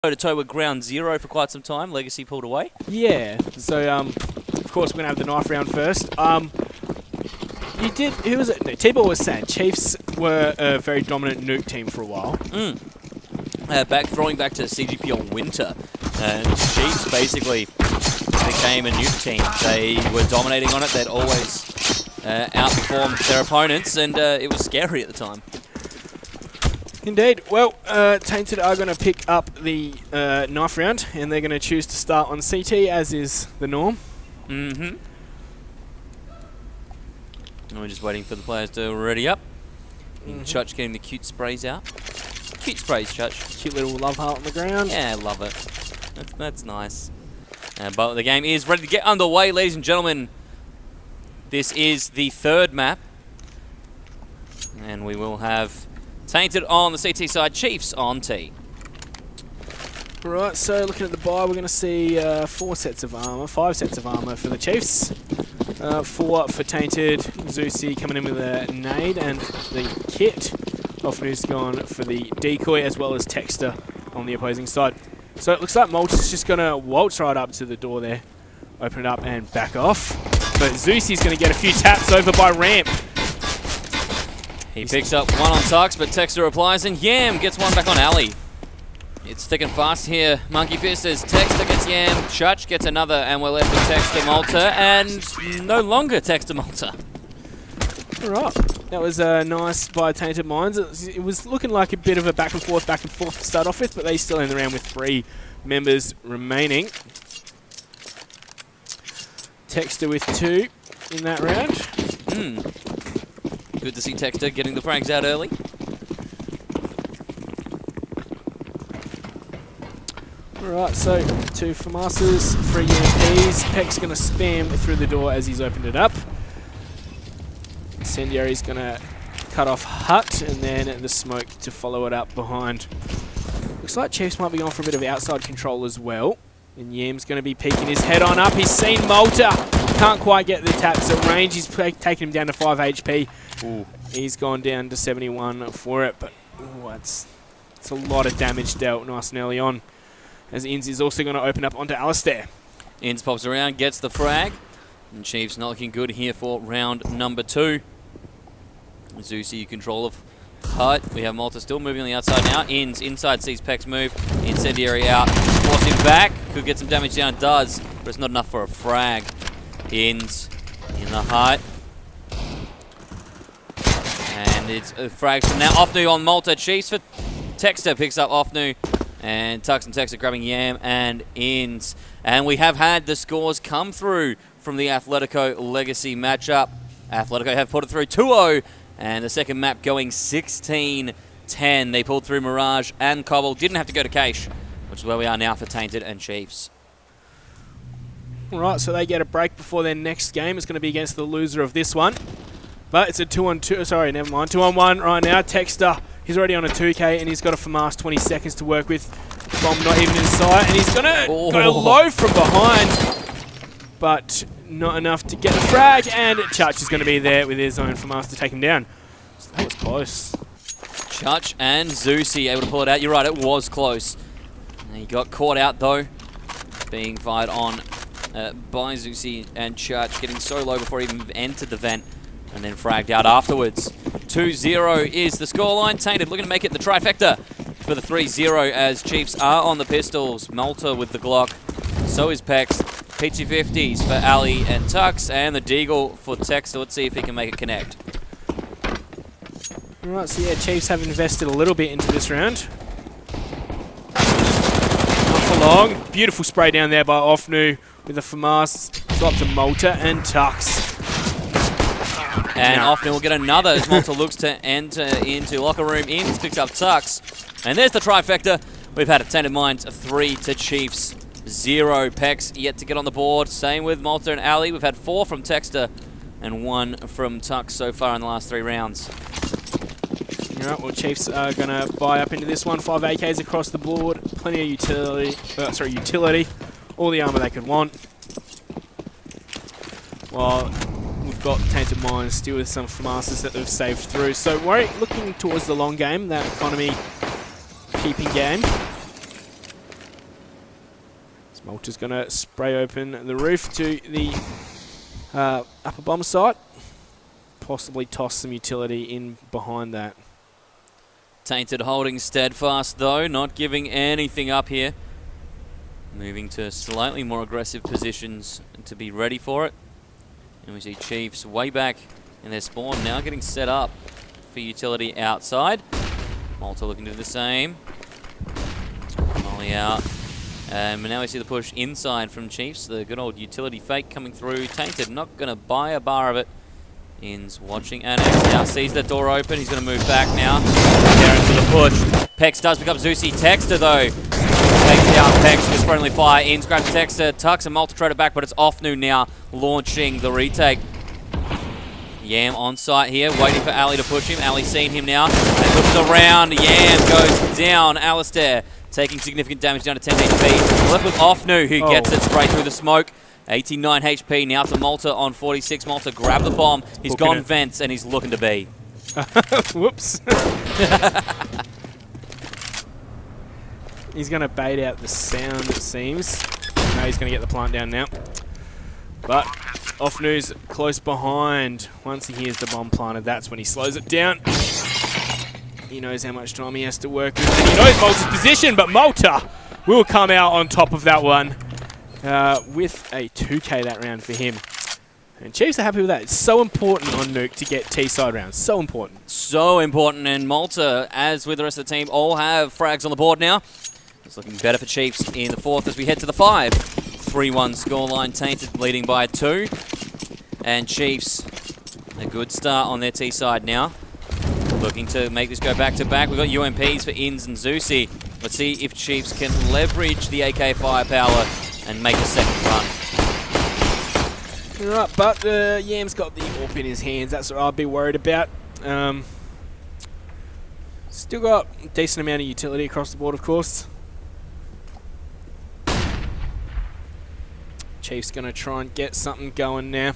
toe-to-toe with Ground Zero for quite some time. Legacy pulled away. Yeah. So, of course, we're going to have the knife round first. You did... Who was it? No, T-Ball was saying Chiefs were a very dominant nuke team for a while. Throwing back to CGPL Winter. Chiefs basically became a nuke team. They were dominating on it. They'd always outperformed their opponents, and it was scary at the time. Indeed. Well, Tainted are going to pick up the knife round, and they're going to choose to start on CT, as is the norm. And we're just waiting for the players to ready up. Chutch getting the cute sprays out. Cute sprays, Chutch. Cute little love heart on the ground. Yeah, I love it. That's nice. But the game is ready to get underway, ladies and gentlemen. This is the third map. And we will have Tainted on the CT side, Chiefs on T. Right, so looking at the buy, we're going to see 5 sets of armor for the Chiefs. 4 for Tainted, Zeusy coming in with a nade, and the kit. Offnew's gone for the decoy, as well as Texter on the opposing side. So it looks like Malta's just going to waltz right up to the door there, open it up and back off. But Zeusy's going to get a few taps over by Ramp. He picks up one on Tux, but Texter replies, and Yam gets one back on Ali. It's thick and fast here. Monkey Fist as Texter gets Yam, Chutch gets another, and we're left with Texter Malta, and no longer Texter Malta. Alright, that was nice by Tainted Minds. It was looking like a bit of a back and forth to start off with, but they still end the round with 3 members remaining. Texter with 2 in that round. Good to see Texter getting the frags out early. Alright, so 2 FAMASas, 3 EMPs. Peck's going to spam through the door as he's opened it up. Incendiary's going to cut off Hut, and then the smoke to follow it up behind. Looks like Chiefs might be going for a bit of outside control as well. And Yam's going to be peeking his head on up. He's seen Malta. Can't quite get the taps at range. He's taken him down to 5 HP. Ooh. He's gone down to 71 for it, but it's a lot of damage dealt nice and early on. As Inz is also going to open up onto Alistair. Inz pops around, gets the frag. And Chiefs not looking good here for round number 2. Zeusy control of Hut. We have Malta still moving on the outside now. Inz inside sees Peck's move. Incendiary out. Force him back. Could get some damage down. Does. But it's not enough for a frag. Inz in the Hut. And it's a frag from now. Offnu on Malta. Chiefs for Texter picks up Offnu. And Tux and Texter grabbing Yam and Inz. And we have had the scores come through from the Athletico Legacy matchup. Athletico have put it through 2-0. And the second map going 16-10. They pulled through Mirage and Cobble. Didn't have to go to Cache, which is where we are now for Tainted and Chiefs. Right, so they get a break before their next game. It's going to be against the loser of this one. But it's a 2-on-2. Sorry, never mind. 2-on-1 right now. Texter, he's already on a 2K, and he's got a FAMAS 20 seconds to work with. Bomb not even in sight, and he's going to go low from behind. But not enough to get the frag, and Chutch is going to be there with his own FAMAS to take him down. So that was close. Chutch and Zeusy able to pull it out. You're right, it was close. He got caught out, though, being fired on by Zeusy and Chutch, getting so low before he even entered the vent, and then fragged out afterwards. 2-0 is the scoreline. Tainted looking to make it the trifecta for the 3-0 as Chiefs are on the pistols. Malta with the Glock. So is Pex. P250s for Ali and Tux, and the Deagle for Texter. Let's see if he can make it connect. Alright, so yeah, Chiefs have invested a little bit into this round. Not for long. Beautiful spray down there by Offnu with a FAMAS. Drop to Malta and Tux. And Offnu will get another as Malta looks to enter into locker room. Inz picks up Tux. And there's the trifecta. We've had a Tainted Minds 3 to Chiefs 0. Pex yet to get on the board. Same with Malta and Ali. We've had 4 from Texter and 1 from Tux so far in the last 3 rounds. Alright, well, Chiefs are going to buy up into this one. 5 AKs across the board. Plenty of utility. All the armor they could want. While we've got Tainted Minds still with some FAMASas that they've saved through. So we're looking towards the long game, that economy keeping game. Malta's going to spray open the roof to the upper bomb site. Possibly toss some utility in behind that. Tainted holding steadfast though, not giving anything up here. Moving to slightly more aggressive positions to be ready for it. And we see Chiefs way back in their spawn, now getting set up for utility outside. Malta looking to do the same. Molly out. And now we see the push inside from Chiefs. The good old utility fake coming through. Tainted not going to buy a bar of it. In's watching Annex now, sees the door open. He's going to move back now. There into the push. Pex does pick up Zeusy. Texter though takes down Pex with friendly fire. In's grabs Texter, tucks and Malta trade it back, but it's Offnu now launching the retake. Yam on site here, waiting for Ali to push him. Ali seen him now and looks around. Yam goes down. Alistair taking significant damage down to 10 HP. Left with Offnu, who gets it straight through the smoke. 89 HP now to Malta on 46. Malta grab the bomb. He's gone vents and he's looking to be. Whoops. He's going to bait out the sound, it seems. No, he's going to get the plant down now. But Offnu's close behind. Once he hears the bomb planted, that's when he slows it down. He knows how much time he has to work with. And he knows Malta's position, but Malta will come out on top of that one. With a 2k that round for him. And Chiefs are happy with that. It's so important on Nuke to get T-side rounds. So important. So important. And Malta, as with the rest of the team, all have frags on the board now. It's looking better for Chiefs in the fourth as we head to the 5. 3-1 scoreline. Tainted leading by 2. And Chiefs, a good start on their T-side now. Looking to make this go back-to-back. We've got UMPs for Inns and Zeusy. Let's see if Chiefs can leverage the AK firepower and make a second run. Right, but Yam's got the AWP in his hands. That's what I'd be worried about. Still got a decent amount of utility across the board, of course. Chief's going to try and get something going now.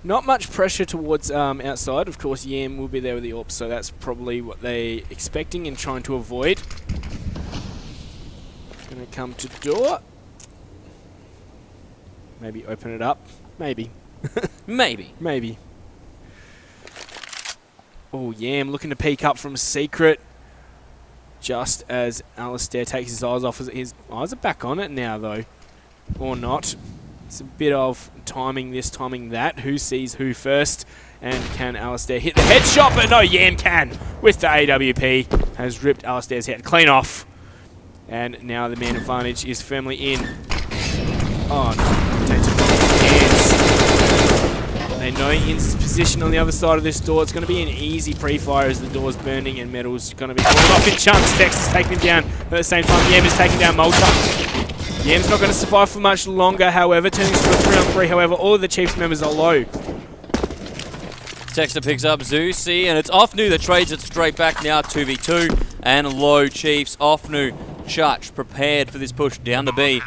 Not much pressure towards outside. Of course, Yam will be there with the AWP, so that's probably what they're expecting and trying to avoid. Going to come to door. Maybe open it up. Maybe. Maybe. Maybe. Oh, Yam looking to peek up from secret. Just as Alistair takes his eyes off. His eyes are back on it now, though. Or not. It's a bit of timing this, timing that. Who sees who first? And can Alistair hit the headshot? But no, Yam can. With the AWP. Has ripped Alistair's head clean off. And now the man advantage is firmly in. Oh, no. They know Inns' position on the other side of this door. It's going to be an easy pre-fire as the door's burning and Metal's going to be falling off in chunks. Tex is taking him down. At the same time, Yam is taking down Malta. Yam's not going to survive for much longer, however. Turning to a 3-on-3, however, all of the Chiefs members are low. Texter picks up Zeusy, and it's Offnu that trades it straight back now. 2v2 and low Chiefs. Offnu, Church prepared for this push down to B.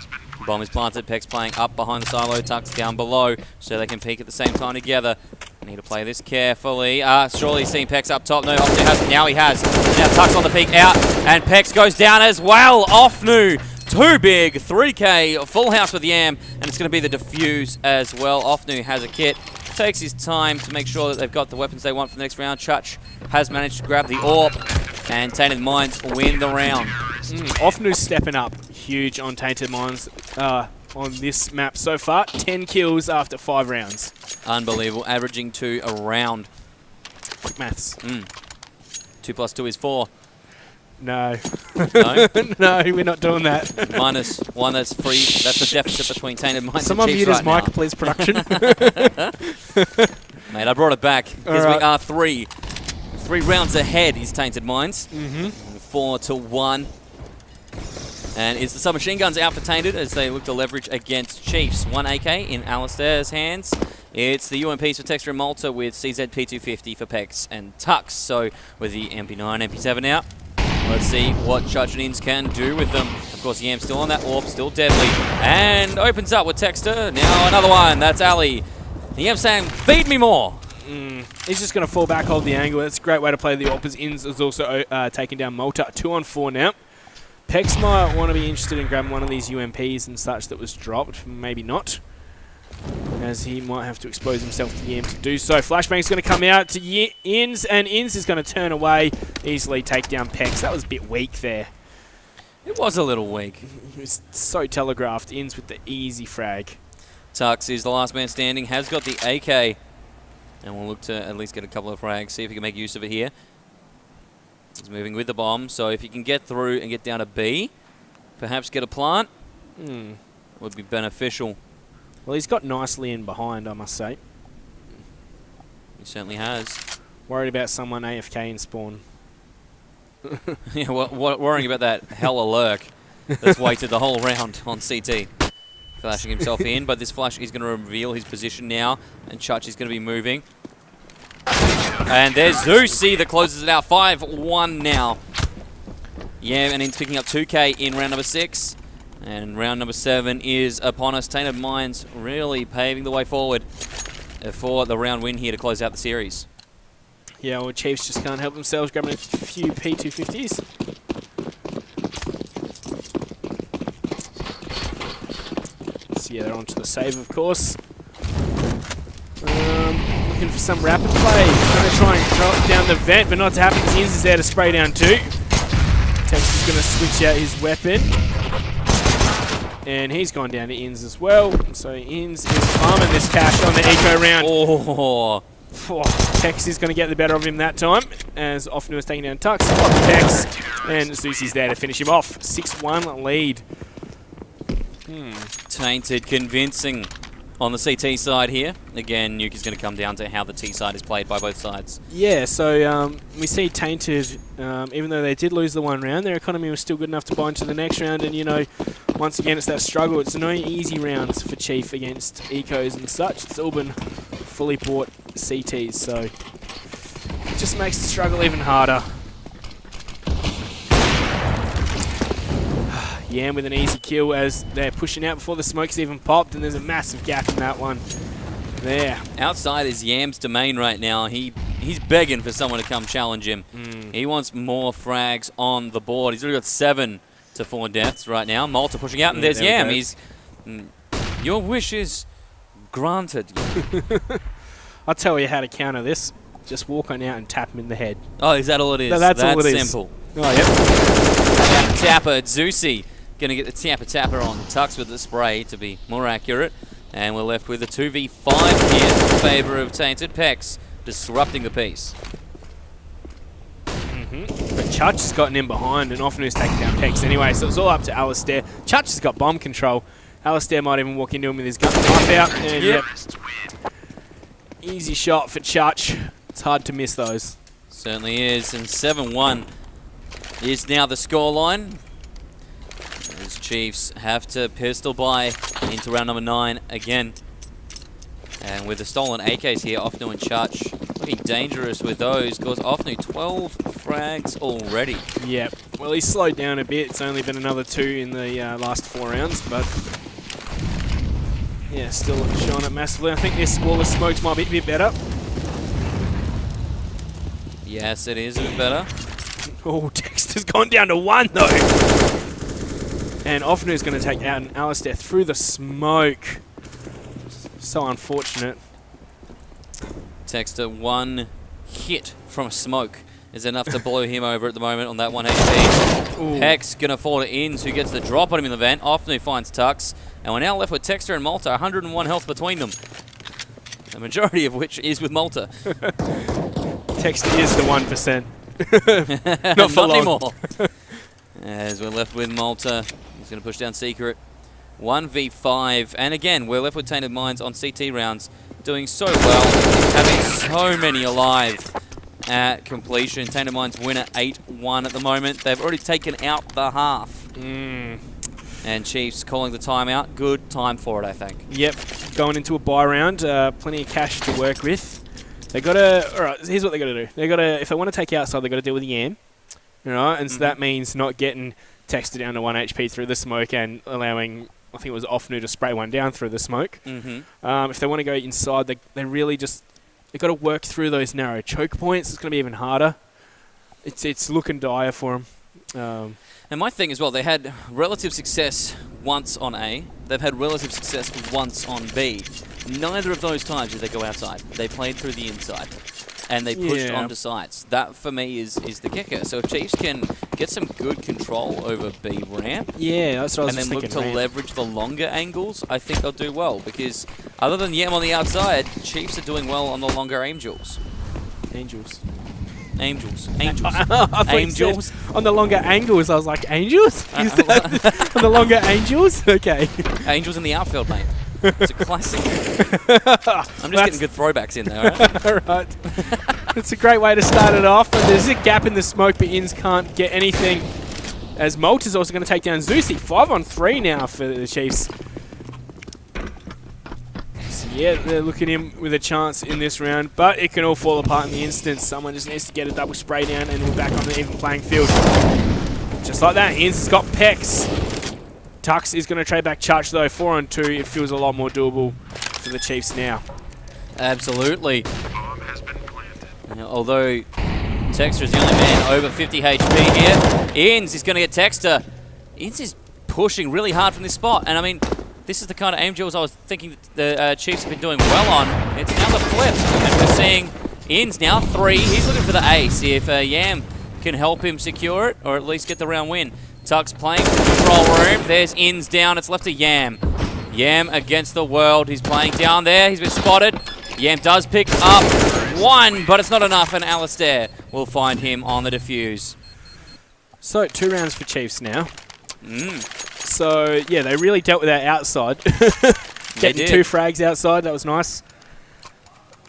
Bomb is planted. Pex playing up behind the silo. Tucks down below so they can peek at the same time together. Need to play this carefully. Surely he's seen Pex up top. No, Offnu has. Now he has. Now Tucks on the peek out. And Pex goes down as well. Offnu. Too big. 3k. Full house with Yam. And it's going to be the defuse as well. Offnu has a kit. Takes his time to make sure that they've got the weapons they want for the next round. Church has managed to grab the AWP. And Tainted Minds win the round. Offnu's stepping up. Huge on Tainted Minds on this map so far. 10 kills after 5 rounds. Unbelievable. Averaging 2 a round. Quick maths. 2 plus 2 is 4. No. No? No, we're not doing that. -1, that's free. That's the deficit between Tainted Minds Someone and Chiefs mute his right mic, now. please, production. Mate, I brought it back because right. we are 3 rounds ahead is Tainted Minds. 4-1. And it's the submachine guns out for Tainted as they look to leverage against Chiefs. 1 AK in Alistair's hands. It's the UMPs for Texture and Malta with CZ P250 for Pex and Tux. So with the MP9, MP7 out, let's see what Judge and Inns can do with them. Of course, Yam's still on that AWP, still deadly. And opens up with Texter. Now another one. That's Ali. Yam saying, feed me more. He's just going to fall back, hold the angle. That's a great way to play the AWP as Inns is also taking down Malta. 2-on-4 now. Pex might want to be interested in grabbing one of these UMPs and such that was dropped. Maybe not, as he might have to expose himself to Yam to do so. Flashbang's going to come out to Inns, and Inns is going to turn away, easily take down Pex. That was a bit weak there. It was a little weak. It was so telegraphed. Inns with the easy frag. Tux is the last man standing, has got the AK, and we'll look to at least get a couple of frags, see if he can make use of it here. He's moving with the bomb, so if he can get through and get down to B, perhaps get a plant, would be beneficial. Well, he's got nicely in behind, I must say. He certainly has. Worried about someone AFK in spawn. Yeah, worrying about that hella lurk that's waited the whole round on CT. Flashing himself in, but this flash is going to reveal his position now, and Chutch is going to be moving. And there's Zusi that closes it out. 5-1 now. Yeah, and he's picking up 2K in round number 6. And round number 7 is upon us. Tainted Minds really paving the way forward for the round win here to close out the series. Yeah, well, Chiefs just can't help themselves, grabbing a few P250s. So yeah, they're onto the save, of course. Looking for some rapid play. Going to try and drop down the vent, but not to happen. Inns is there to spray down too. Tex is going to switch out his weapon. And he's gone down to Inns as well. So Inns is farming this cash on the eco round. Oh. Tex is going to get the better of him that time, as Offnu is taking down Tux. Tex, and Zusi's there to finish him off. 6-1 lead. Tainted convincing on the CT side here. Again, Nuke is going to come down to how the T side is played by both sides. Yeah, so we see Tainted, even though they did lose the one round, their economy was still good enough to buy into the next round. And, you know, once again, it's that struggle. It's no easy rounds for Chief against ecos and such. It's all been fully bought CTs, so it just makes the struggle even harder. Yam with an easy kill as they're pushing out before the smoke's even popped, and there's a massive gap in that one. There. Outside is Yam's domain right now. He's begging for someone to come challenge him. He wants more frags on the board. He's already got 7 to 4 deaths right now. Malta pushing out, and there's Yam. He's your wish is granted. I'll tell you how to counter this. Just walk on out and tap him in the head. Oh, is that all it is? No, that's all it is. Simple. Oh, yep. Tapper, Zusi, going to get the tapper on Tux with the spray to be more accurate. And we're left with a 2v5 here in favour of Tainted. Pex disrupting the piece. But Chutch has gotten in behind, and Offnu's taking down Pex anyway, so it's all up to Alistair. Chutch has got bomb control. Alistair might even walk into him with his gun knife out. And yep. Easy shot for Chutch. It's hard to miss those. Certainly is, and 7-1 is now the scoreline. As Chiefs have to pistol buy into round number 9 again. And with the stolen AKs here, Offnu and Chutch looking dangerous with those, because Offnu 12 frags already. Yep. Well, he's slowed down a bit. It's only been another 2 in the last 4 rounds, but yeah, still showing it massively. I think this wall of smokes might be a bit better. Yes, it is a bit better. Oh, Dexter's gone down to 1 though. And Offnu's going to take out an Alistair through the smoke. So unfortunate. Texter, 1 hit from smoke is enough to blow him over at the moment on that 1 HP. Hex going to fall to Inns, who gets the drop on him in the vent. Offnu finds Tux. And we're now left with Texter and Malta, 101 health between them. The majority of which is with Malta. Texter is the 1%. Not for long. Anymore. As we're left with Malta. He's going to push down Secret. 1v5. And again, we're left with Tainted Minds on CT rounds. Doing so well. Having so many alive at completion. Tainted Minds win at 8-1 at the moment. They've already taken out the half. And Chiefs calling the timeout. Good time for it, I think. Yep. Going into a bye round. Plenty of cash to work with. They got to. All right. Here's what they got to do. They got to. If they want to take outside, they got to deal with the Yam. All right. And so that means not getting Texted down to 1 HP through the smoke and allowing, I think it was Offnu to spray one down through the smoke. If they want to go inside, they really just they got to work through those narrow choke points. It's going to be even harder. It's looking dire for them. And my thing as well, they had relative success once on A. They've had relative success once on B. Neither of those times did they go outside. They played through the inside. And they pushed onto sites. That, for me, is the kicker. So if Chiefs can get some good control over B ramp, that's what I was and then look to ramp. leverage the longer angles, I think they'll do well. Because other than Yam on the outside, Chiefs are doing well on the longer angels. Angels. Angels. I thought Angels. you said on the longer angles. I was like, angels? Is that on the longer angels? Okay. Angels in the outfield, mate. It's a classic. I'm just getting good throwbacks in there, right? All right. It's a great way to start it off. But there's a gap in the smoke, but Inns can't get anything. As Malta's also going to take down Zusi. 5-on-3 now for the Chiefs. So yeah, they're looking at him with a chance in this round, but it can all fall apart in the instant. Someone just needs to get a double spray down, and we're back on the even playing field. Just like that, Inns has got Pex. Tux is going to trade back Church, though. 4-on-2, it feels a lot more doable for the Chiefs now. Absolutely. Although Texter is the only man over 50 HP here. Inns is going to get Texter. Inns is pushing really hard from this spot. And, I mean, this is the kind of aim drills I was thinking that the Chiefs have been doing well on. It's now the flip. And we're seeing Inns now 3. He's looking for the ace. See if Yam can help him secure it or at least get the round win. Tux playing for the control room. There's Inns down. It's left to Yam. Yam against the world. He's playing down there. He's been spotted. Yam does pick up 1, but it's not enough, and Alistair will find him on the defuse. So, 2 rounds for Chiefs now. So, yeah, they really dealt with that outside. Getting 2 frags outside. That was nice.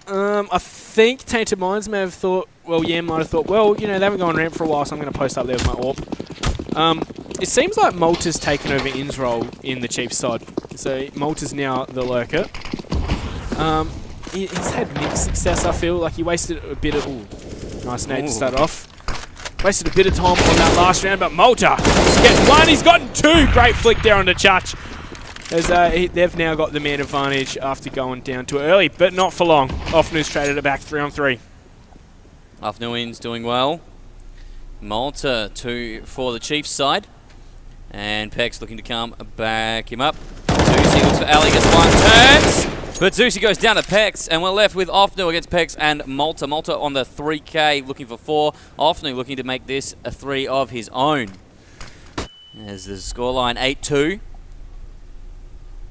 I think Tainted Minds may have thought, well, Yam might have thought, well, you know, they haven't gone ramp for a while, so I'm going to post up there with my AWP. It seems like Malta's taken over Inn's role in the Chiefs side. So Malta's now the lurker. He's had mixed success, I feel. Like he wasted a bit of... Ooh, nice nade to start off. Wasted a bit of time on that last round, but Malta gets 1. He's gotten 2. Great flick there on the Church. As they've now got the man advantage after going down too early, but not for long. Offnew's traded it back 3-on-3. Offnew's doing well. Malta 2 for the Chiefs side. And Peck's looking to come back him up. Zusi looks for Ali, gets 1, turns. But Zusi goes down to Pex, and we're left with Offnew against Pex and Malta. Malta on the 3K looking for 4. Offnew looking to make this a 3 of his own. As the scoreline 8-2.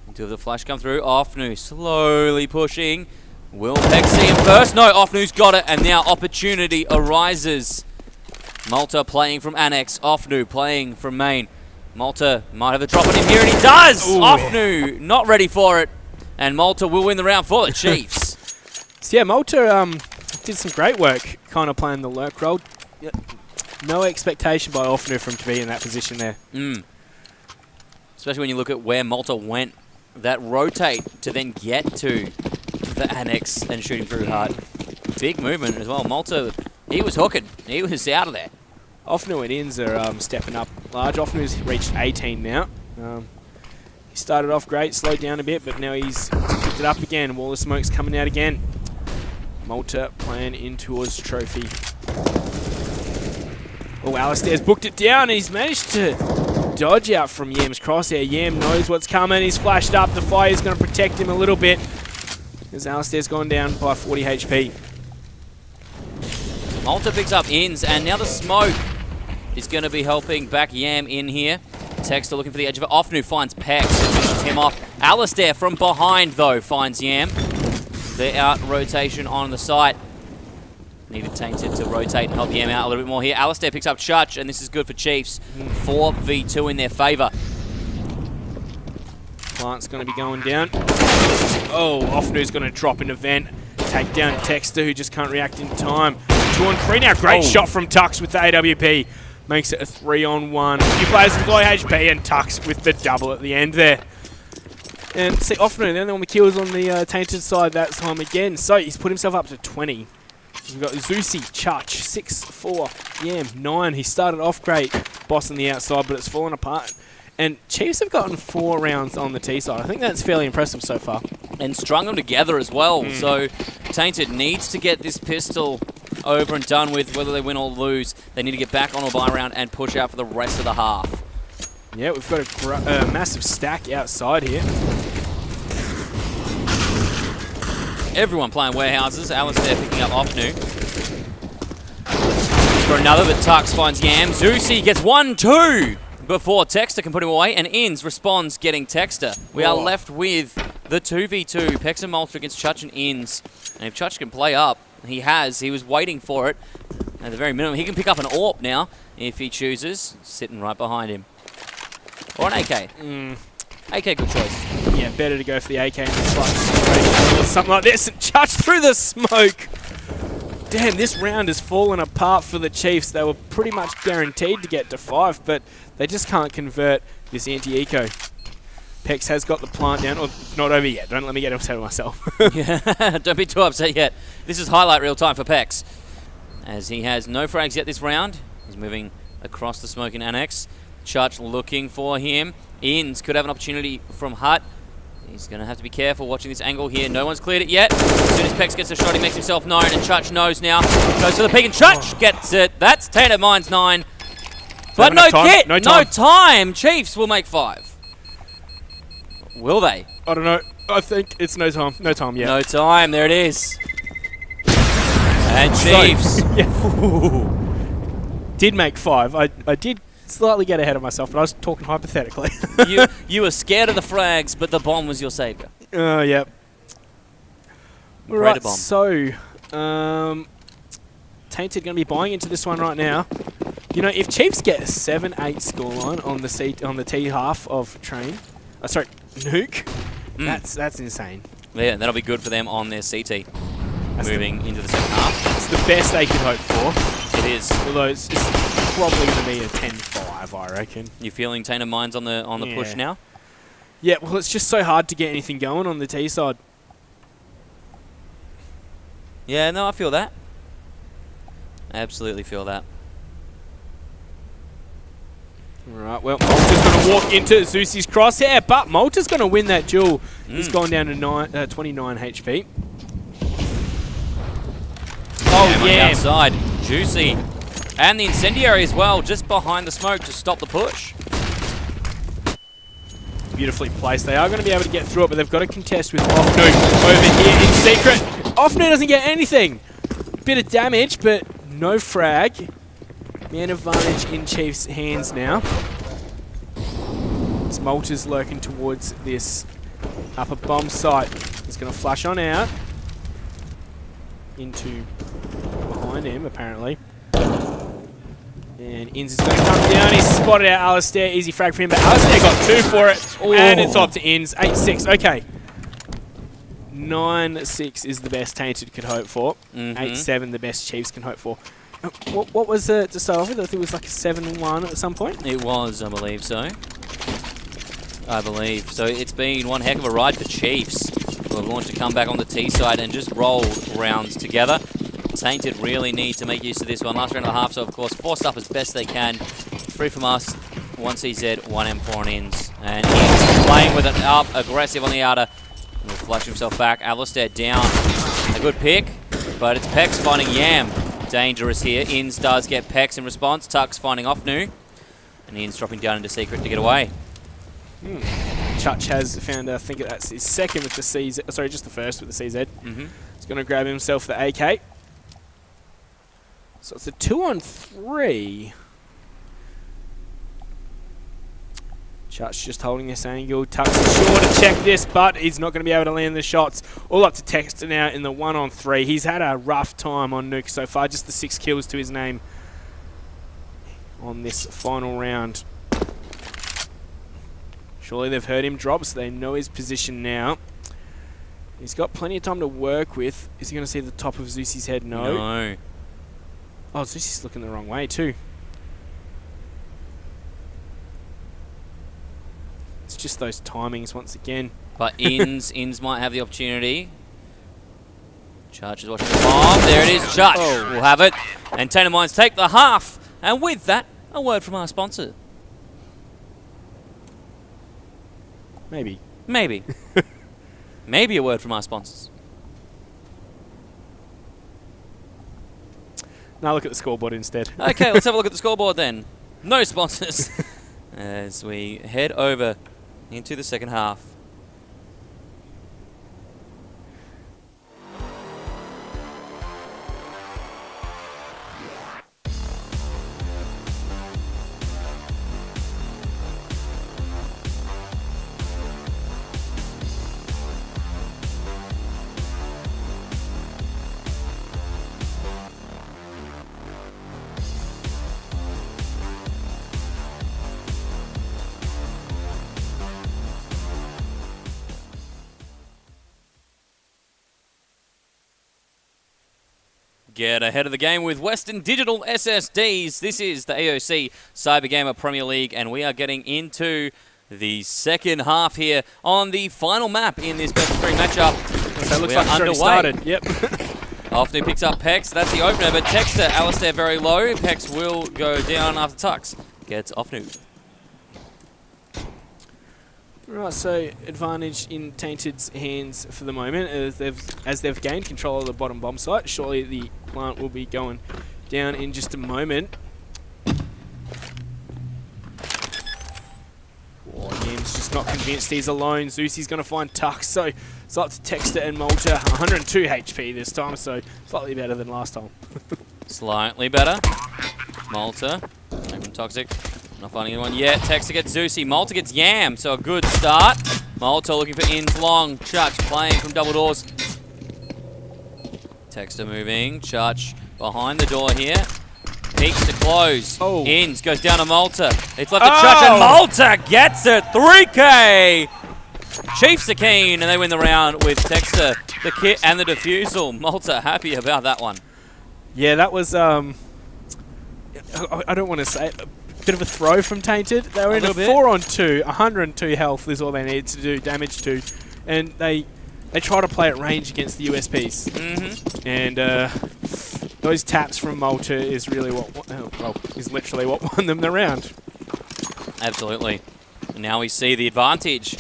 Until the flash come through. Offnew slowly pushing. Will Pex see him first? No, Offnew's got it, and now opportunity arises. Malta playing from Annex. Offnew playing from main. Malta might have a drop on him here, and he does! Offnew not ready for it. And Malta will win the round for the Chiefs. So yeah, Malta did some great work kind of playing the lurk role. No expectation by Offnew for him to be in that position there. Especially when you look at where Malta went. That rotate to then get to the Annex and shooting through hard. Big movement as well. Malta, he was hooking. He was out of there. Offnew and Inns are stepping up large. Offnew's reached 18 now. He started off great, slowed down a bit, but now he's picked it up again. Wall of smoke's coming out again. Malta playing in towards trophy. Oh, Alistair's booked it down, and he's managed to dodge out from Yam's crosshair. Yam knows what's coming. He's flashed up. The fire's going to protect him a little bit as Alistair's gone down by 40 HP. Malta picks up Inns, and now the smoke is going to be helping back Yam in here. Texter looking for the edge of it. Offnew finds Pex and finishes him off. Alistair from behind, though, finds Yam. The out rotation on the site. Needed Tainted to rotate and help Yam out a little bit more here. Alistair picks up Church, and this is good for Chiefs. 4v2 in their favour. Plant's going to be going down. Oh, Offnew's going to drop in a vent. Take down Texter, who just can't react in time. 2-on-3 now. Great shot from Tux with the AWP. Makes it a 3-on-1. A few players with low HP, and Tux with the double at the end there. And see, Offnew, they're on the kills on the Tainted side that time again. So he's put himself up to 20. We've got Zusi, Church, 6-4, Yam, 9. He started off great, bossing the outside, but it's fallen apart. And Chiefs have gotten 4 rounds on the T side. I think that's fairly impressive so far. And strung them together as well. So Tainted needs to get this pistol over and done with, whether they win or lose. They need to get back on a bye round and push out for the rest of the half. Yeah, we've got a massive stack outside here. Everyone playing warehouses. Alistair picking up Ofnu. For another, but Tux finds Yam. Zusi gets 1-2 before Texter can put him away, and Inns responds getting Texter. We are left with the 2v2. Pex and Malta against Chutch and Inns. And if Chutch can play up, he has. He was waiting for it. At the very minimum, he can pick up an AWP now if he chooses. Sitting right behind him. Or an AK. AK, good choice. Yeah, better to go for the AK in this situation or something like this. And Chutch through the smoke. Damn, this round has fallen apart for the Chiefs. They were pretty much guaranteed to get to 5, but they just can't convert this anti-eco. Pex has got the plant down. Oh, it's not over yet. Don't let me get upset with myself. Yeah, don't be too upset yet. This is highlight reel time for Pex, as he has no frags yet this round. He's moving across the smoke in Annex. Chutch looking for him. Inns could have an opportunity from Hut. He's going to have to be careful watching this angle here. No one's cleared it yet. As soon as Pex gets a shot, he makes himself known, and Chutch knows now. Goes to the peak, and Chutch gets it. That's Tainted Mines 9. But no kit, no time. Chiefs will make 5. Will they? I don't know. I think it's no time. No time yet. No time. There it is. And Chiefs. Did make 5. I did slightly get ahead of myself, but I was talking hypothetically. you were scared of the frags, but the bomb was your savior. Yep. Right, bomb. So, Tainted going to be buying into this one right now. You know, if Chiefs get a 7-8 scoreline on the T half of Train, Nuke, that's insane. Yeah, that'll be good for them on their CT. Moving into the second half. It's the best they could hope for. It is. Although it's probably going to be a 10-5, I reckon. You feeling Tainted Mines on the push now? Yeah, well, it's just so hard to get anything going on the T side. Yeah, no, I feel that. I absolutely feel that. Alright, well, Malta's going to walk into Zeusi's crosshair, but Malta's going to win that duel. He's gone down to 29 HP. Oh, yeah. Outside. Juicy. And the incendiary as well, just behind the smoke to stop the push. Beautifully placed. They are going to be able to get through it, but they've got to contest with Ofnu over here in secret. Ofnu doesn't get anything. Bit of damage, but no frag. Man advantage in Chiefs' hands now. As Malta's lurking towards this upper bomb site. He's going to flash on out. Into behind him, apparently. And Inns is going to come down. He's spotted out Alistair. Easy frag for him, but Alistair got 2 for it. Ooh. And it's up to Inns. 8-6. Okay. 9-6 is the best Tainted could hope for. 8-7 the best Chiefs can hope for. What was it to start off with? I think it was like a 7-1 at some point. It was, I believe so. So it's been one heck of a ride for Chiefs, who have launched a comeback on the T side and just rolled rounds together. Tainted really need to make use of this one. Last round of the half, so of course forced up as best they can. 3 from us, 1 CZ, 1 M4 on Inns. And Inns playing with it up, aggressive on the outer. And will flush himself back. Alistair down. A good pick, but it's Pex finding Yam. Dangerous here. Inns does get Pex in response. Tux finding Ofnu. And Inns dropping down into secret to get away. Chutch has found, I think that's his second with the CZ. Sorry, just the first with the CZ. He's going to grab himself the AK. So it's a 2-on-3. Chutch just holding this angle. Tux is sure to check this, but he's not going to be able to land the shots. All up to Texter now in the 1-on-3. He's had a rough time on Nuke so far. Just the 6 kills to his name on this final round. Surely they've heard him drop, so they know his position now. He's got plenty of time to work with. Is he going to see the top of Zeusi's head? No. No. Oh, Zeusi's looking the wrong way too. It's just those timings once again. But Inns might have the opportunity. Chutch is watching the bomb. There it is. Chutch will have it. And Tainted Mines take the half. And with that, a word from our sponsor. Maybe. Maybe. Maybe a word from our sponsors. Now look at the scoreboard instead. Okay, let's have a look at the scoreboard then. No sponsors. As we head over into the second half. Get ahead of the game with Western Digital SSDs. This is the AOC Cyber Gamer Premier League, and we are getting into the second half here on the final map in this best of 3 matchup. So it looks like it's already started. Yep. Ofnu picks up Pex. That's the opener, but Texter, Alistair very low. Pex will go down after Tux. Gets Ofnu. Right, so advantage in Tainted's hands for the moment as they've gained control of the bottom bomb site. Surely the plant will be going down in just a moment. Yam's just not convinced he's alone. Zeusi's going to find Tux, so it's up to Texter and Malta. 102 HP this time, so slightly better than last time. Slightly better. Malta, away from Toxic. Not finding anyone yet. Texter gets Zeusi. Malta gets Yam, so a good start. Malta looking for ins long. Church playing from double doors. Texter moving. Church behind the door here. Peeks to close. Oh. Ins goes down to Malta. It's left to Church, and Malta gets it. 3K! Chiefs are keen, and they win the round with Texter, the kit, and the defusal. Malta happy about that one. Yeah, that was, I don't want to say it, bit of a throw from Tainted. They were in a 4-on-2, 102 health is all they needed to do damage to, and they try to play at range against the USPs. Mm-hmm. And those taps from Malta is really is literally what won them the round. Absolutely. And now we see the advantage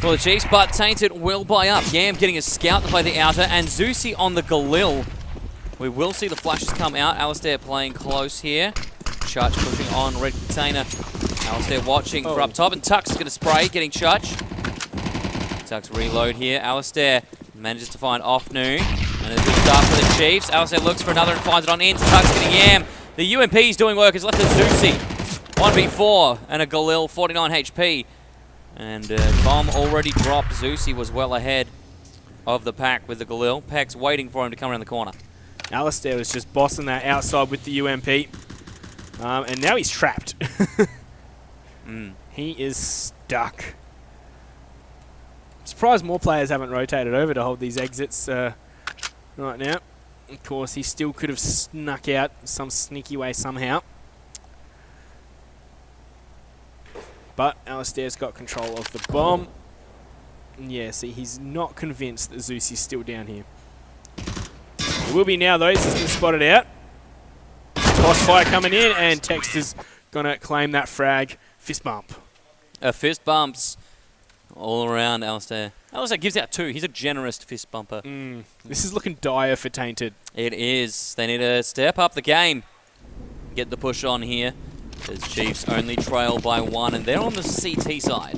for the Chiefs, but Tainted will buy up. Yam getting a scout to play the outer, and Zeusi on the Galil. We will see the flashes come out. Alistair playing close here. Church pushing on red container. Alistair watching for up top, and Tux is going to spray, getting Church. Tux reload here. Alistair manages to find Ofnu, and a good start for the Chiefs. Alistair looks for another and finds it on in. Tux getting Yam. The UMP is doing work. It's left to Zeusi. 1v4 and a Galil, 49 HP. And bomb already dropped. Zeusi was well ahead of the pack with the Galil. Pack's waiting for him to come around the corner. Alistair was just bossing that outside with the UMP. And now he's trapped. He is stuck. Surprised more players haven't rotated over to hold these exits right now. Of course, he still could have snuck out some sneaky way somehow. But Alistair's got control of the bomb. And yeah, see, he's not convinced that Zeusi's still down here. He will be now, though. He's been spotted out. Crossfire coming in, and Texter's going to claim that frag. Fist bump. Fist bumps all around Alistair. Alistair gives out 2. He's a generous fist bumper. This is looking dire for Tainted. It is. They need to step up the game. Get the push on here. As Chiefs only trail by 1, and they're on the CT side.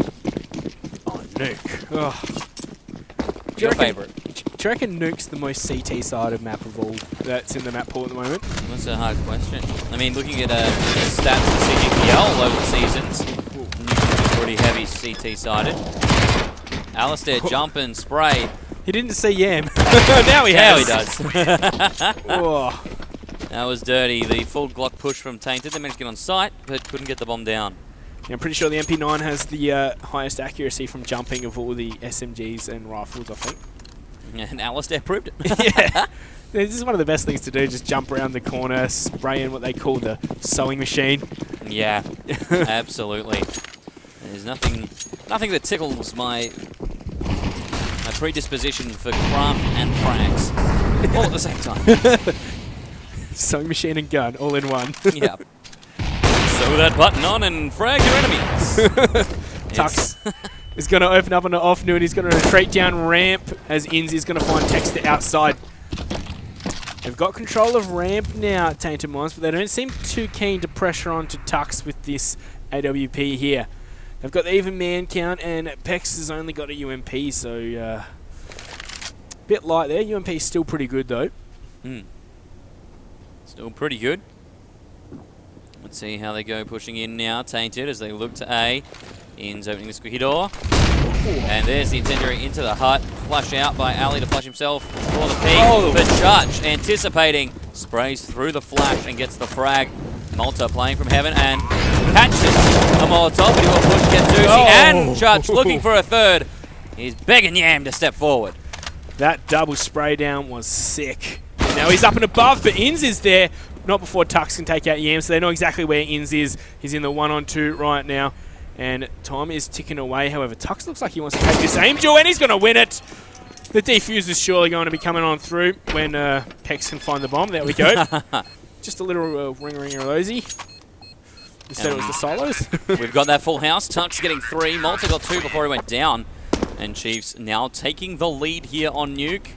Oh, Nuke. Oh. Your favourite? Do you reckon Nuke's the most CT side of map of all that's in the map pool at the moment? That's a hard question. I mean, looking at stats for CGPL over the seasons, Nuke's pretty heavy CT sided. Alistair jump and spray. He didn't see Yam. Now he has. Now he does. Oh. That was dirty. The full Glock push from Tainted. They managed to get on site, but couldn't get the bomb down. Yeah, I'm pretty sure the MP9 has the highest accuracy from jumping of all the SMGs and rifles, I think. And Alistair proved it. Yeah. This is one of the best things to do, just jump around the corner, spray in what they call the sewing machine. Yeah, absolutely. There's nothing that tickles my predisposition for craft and frags all at the same time. Sewing machine and gun, all in one. Yeah. Sew that button on and frag your enemies. Tux is going to open up on an Ofnu, and he's going to retreat down ramp as Inz is going to find Texter outside. They've got control of ramp now, Tainted Mons, but they don't seem too keen to pressure on to Tux with this AWP here. They've got the even man count, and Pex has only got a UMP, so bit light there. UMP's still pretty good, though. Still pretty good. Let's see how they go pushing in now. Tainted as they look to A. In's opening the squeaky door. And there's the incendiary into the hut. Flush out by Ali to flush himself for the peak. But Church, anticipating, sprays through the flash and gets the frag. Malta playing from heaven and catches a Molotov, but he will push, get Zusi and Church looking for a third. He's begging Yam to step forward. That double spray down was sick. And now he's up and above, but Inns is there. Not before Tux can take out Yam, so they know exactly where Inns is. He's in the 1-on-2 right now. And time is ticking away. However, Tux looks like he wants to take this aim duel, and he's going to win it. The defuse is surely going to be coming on through when Pex can find the bomb. There we go. Just a little ring-a-rosy. You said it was the solos. We've got that full house. Tux getting 3. Malta got 2 before he went down. And Chiefs now taking the lead here on Nuke.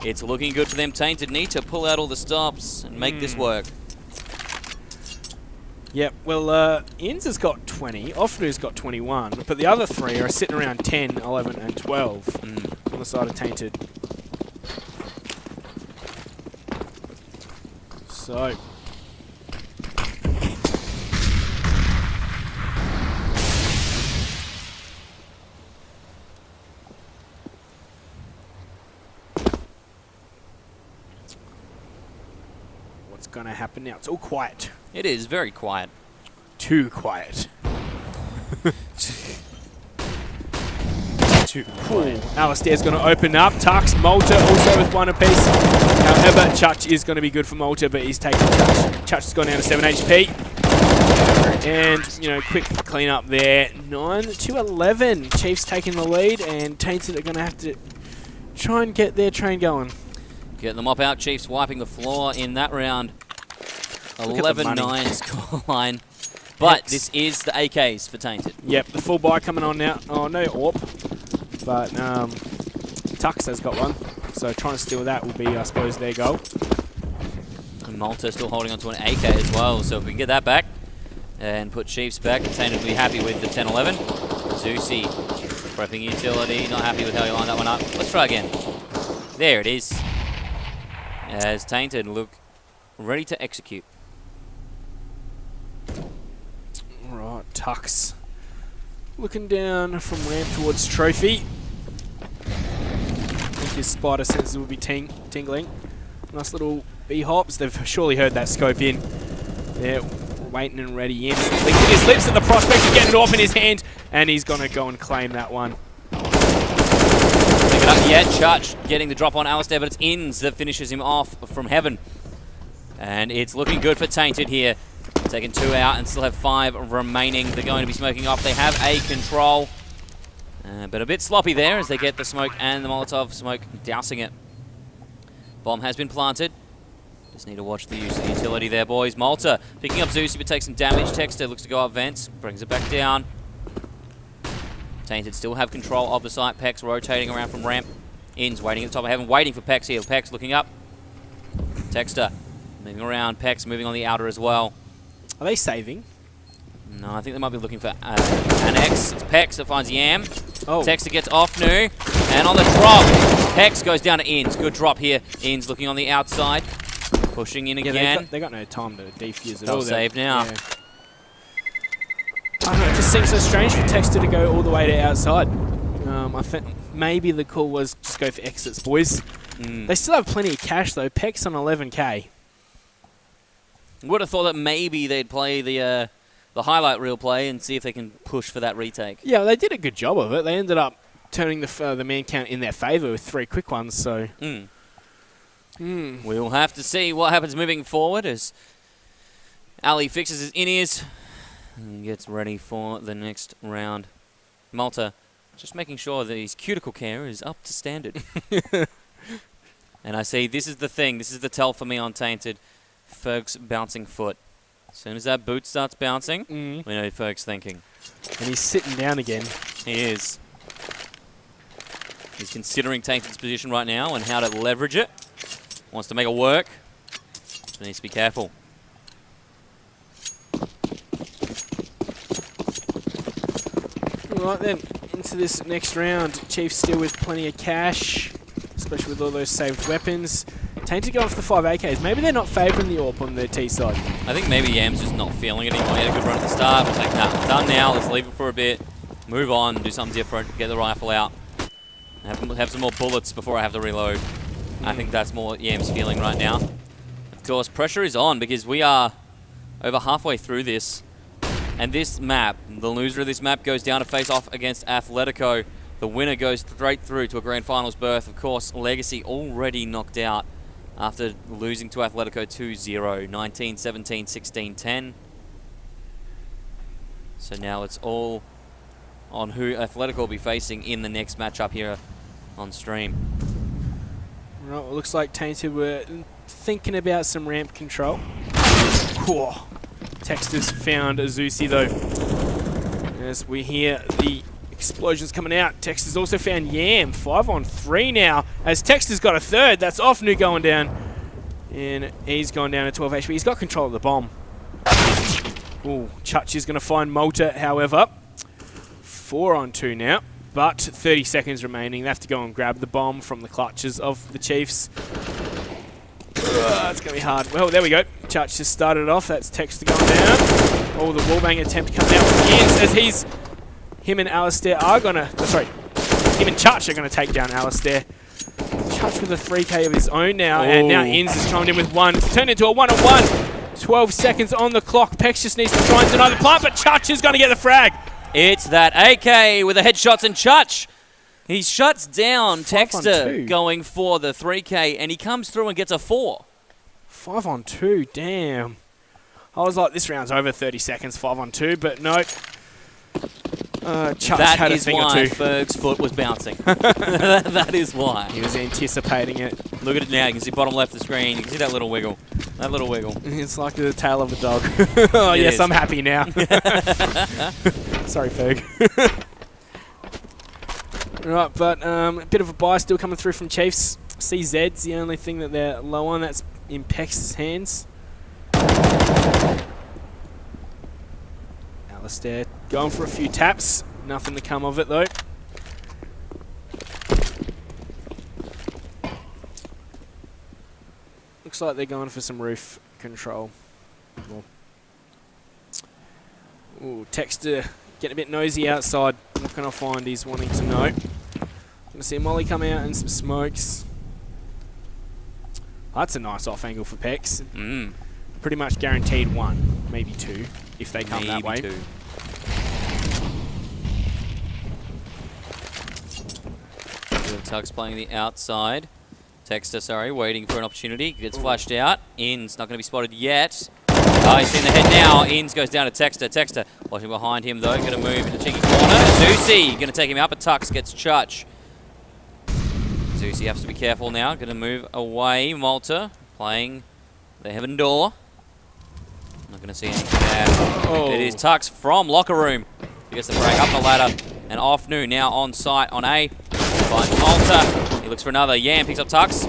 It's looking good for them. Tainted need to pull out all the stops and make this work. Yep, well, Inns has got 20, Offnu's got 21, but the other 3 are sitting around 10, 11, and 12 on the side of Tainted. So. What's going to happen now? It's all quiet. It is very quiet. Too quiet. Too quiet. Alistair's going to open up. Tux, Malta also with 1 apiece. However, Chutch is going to be good for Malta, but he's taking Chutch. Chutch has gone down to 7 HP. And, you know, quick clean up there. 9-11. Chiefs taking the lead, and Tainted are going to have to try and get their train going. Get the mop out. Chiefs wiping the floor in that round. 11-9 scoreline. But this is the AKs for Tainted. Yep, the full buy coming on now. Oh, no AWP. But Tux has got one. So trying to steal that will be, I suppose, their goal. And Malta still holding onto an AK as well. So if we can get that back and put Chiefs back, Tainted will be happy with the 10-11. Zusi prepping utility. Not happy with how he lined that one up. Let's try again. There it is. As Tainted look ready to execute. Right, Tux. Looking down from ramp towards Trophy. I think his spider senses will be tingling. Nice little B-hops. They've surely heard that scope in. They're waiting and ready in. Licking his lips at the prospect of getting it off in his hand. And he's going to go and claim that one. Pick it up yet. Church getting the drop on Alistair, but it's Inns that finishes him off from heaven. And it's looking good for Tainted here. Taking 2 out and still have 5 remaining. They're going to be smoking off. They have A control. But a bit sloppy there as they get the smoke and the Molotov smoke dousing it. Bomb has been planted. Just need to watch the use of the utility there, boys. Malta picking up Zusi, but takes some damage. Texter looks to go up vents. Brings it back down. Tainted still have control of the site. Pex rotating around from ramp. Inns waiting at the top of heaven. Waiting for Pex here. Pex looking up. Texter moving around. Pex moving on the outer as well. Are they saving? No, I think they might be looking for an X. It's Pex that finds Yam. Oh. Texter gets off new. And on the drop, Pex goes down to Inns. Good drop here. Inns looking on the outside. Pushing in again. They got no time to defuse at They'll all. save now. Yeah. I don't know, it just seems so strange for Texter to go all the way to outside. I think maybe the call was just go for exits, boys. They still have plenty of cash, though. Pex on 11k. Would have thought that maybe they'd play the highlight reel play and see if they can push for that retake. Yeah, they did a good job of it. They ended up turning the man count in their favour with 3 quick ones. So we'll have to see what happens moving forward as Ali fixes his in-ears and gets ready for the next round. Malta just making sure that his cuticle care is up to standard. And I see this is the thing. This is the tell for me on Tainted. Ferg's bouncing foot. As soon as that boot starts bouncing, we know Ferg's thinking. And he's sitting down again. He is. He's considering Tainted's position right now and how to leverage it. Wants to make it work. needs to be careful. Right then, into this next round. Chiefs still with plenty of cash, especially with all those saved weapons. Tainted going for the 5 AKs. Maybe they're not favouring the AWP on their T side. I think maybe Yam's just not feeling it anymore. He had a good run at the start. It's like, nah, I'm done now. Let's leave it for a bit. Move on, do something different, get the rifle out. Have some more bullets before I have to reload. I think that's more what Yam's feeling right now. Of course, pressure is on because we are over halfway through this. And this map, the loser of this map goes down to face off against Atletico. The winner goes straight through to a grand finals berth. Of course, Legacy already knocked out after losing to Atletico 2-0, 19-17, 16-10. So now it's all on who Atletico will be facing in the next matchup here on stream. Right, well, looks like Tainted were thinking about some ramp control. Whoa. Texter's found Azusi though. As we hear the explosions coming out, Texter's also found Yam. 5 on 3 now. As Texter's got a third, that's Offnu going down. And he's gone down to 12 HP. He's got control of the bomb. Ooh, Chutch is going to find Malta, however. 4 on 2 now, but 30 seconds remaining. They have to go and grab the bomb from the clutches of the Chiefs. It's going to be hard. Well, there we go. Chutch just started it off. That's Texter going down. Oh, the wallbang attempt coming out with Yams as him and Alistair are going to... sorry, him and Chutch are going to take down Alistair. Chutch with a 3K of his own now, and now Inns is coming in with 1. It's turned into a 1-on-1. 12 seconds on the clock. Pex just needs to try and deny the plant, but Chutch is going to get the frag. It's that AK with the headshots and Chutch. He shuts down Texter going for the 3K, and he comes through and gets a 4. 5 on 2, damn. I was like, this round's over 30 seconds, 5 on 2, but no. Chutch had a thing or two. That is why Ferg's foot was bouncing. That is why. He was anticipating it. Look at it now. You can see bottom left of the screen. You can see that little wiggle. That little wiggle. It's like the tail of a dog. Oh, yes, I'm happy now. Sorry, Ferg. Right, but a bit of a buy still coming through from Chiefs. CZ's the only thing that they're low on. That's in Pex's hands. Alistair going for a few taps. Nothing to come of it, though. Looks like they're going for some roof control. Well. Ooh, Texter getting a bit nosy outside. What can I find? He's wanting to know. Gonna see Molly come out and some smokes. That's a nice off angle for Pex. Pretty much guaranteed 1, maybe 2, if they come that way. Maybe 2. Tug's playing the outside. Texter, sorry, waiting for an opportunity. Gets flashed out. In's not going to be spotted yet. Oh, he's in the head now. Inns goes down to Texter. Texter watching behind him, though. Going to move in the cheeky corner. Zusi going to take him out, but Tux gets Chutch. Zusi has to be careful now. Going to move away. Malta playing the heaven door. Not going to see anything there. It is Tux from locker room. He gets the break up the ladder. And Offnu now on site on A. Finds Malta. He looks for another. Yam picks up Tux.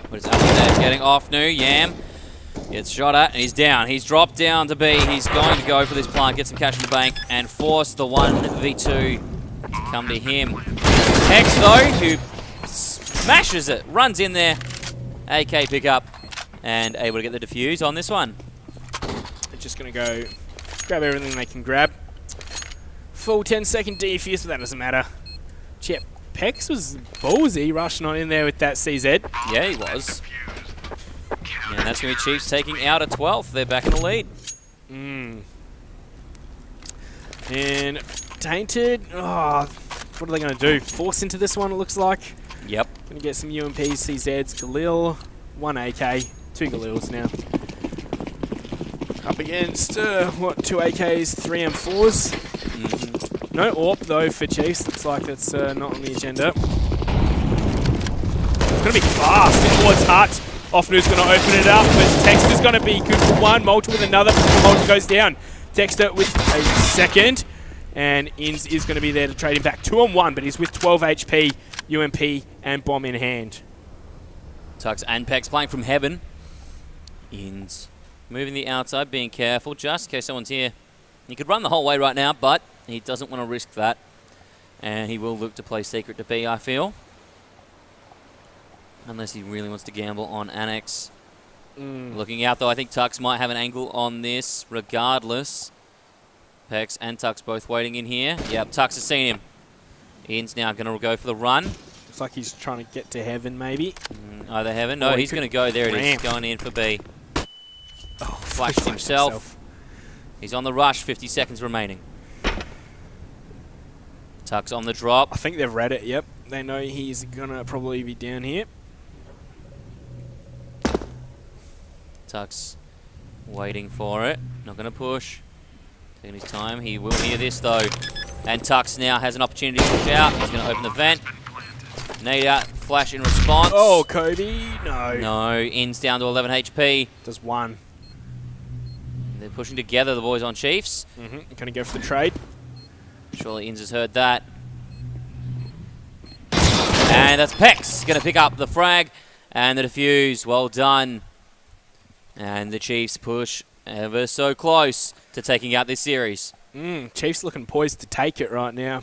What is Alistair getting Offnu? Yam gets shot at and he's down. He's dropped down to B. He's going to go for this plant, get some cash in the bank, and force the 1v2 to come to him. Hex, though, who smashes it, runs in there. AK pickup and able to get the defuse on this one. They're just going to go grab everything they can grab. Full 10-second defuse, but that doesn't matter. Chip Pex was ballsy rushing on in there with that CZ. Yeah, he was. And that's going to be Chiefs taking out a 12th. They're back in the lead. And Tainted, what are they going to do? Force into this one, it looks like. Yep. Going to get some UMPs, CZs, Galil, 1 AK, 2 Galils now. Up against, 2 AKs, 3 M4s. No AWP, though, for Chiefs. Looks like that's not on the agenda. It's going to be fast towards Hut. Offnu's going to open it up, but Texter's going to be good for 1. Malta with another. Malta goes down. Texter with a second. And Inns is going to be there to trade him back. 2 on 1, but he's with 12 HP, UMP, and bomb in hand. Tux and Pex playing from heaven. Ins. Moving the outside, being careful, just in case someone's here. He could run the whole way right now, but he doesn't want to risk that. And he will look to play secret to B, I feel. Unless he really wants to gamble on Annex. Looking out, though, I think Tux might have an angle on this, regardless. Pex and Tux both waiting in here. Yep, Tux has seen him. Ian's now going to go for the run. Looks like he's trying to get to heaven, maybe. Either heaven. No, he's going to go. There it is. Going in for B. Oh, flashed himself. He's on the rush. 50 seconds remaining. Tux on the drop. I think they've read it, yep. They know he's going to probably be down here. Tux waiting for it. Not going to push. Taking his time. He will hear this, though. And Tux now has an opportunity to push out. He's going to open the vent. Nade out. Flash in response. Oh, Kobe. No. No. In's down to 11 HP. Does one. They're pushing together, the boys on Chiefs. Going to go for the trade. Surely Inns has heard that. And that's Pex. Going to pick up the frag and the defuse. Well done. And the Chiefs push ever so close to taking out this series. Chiefs looking poised to take it right now.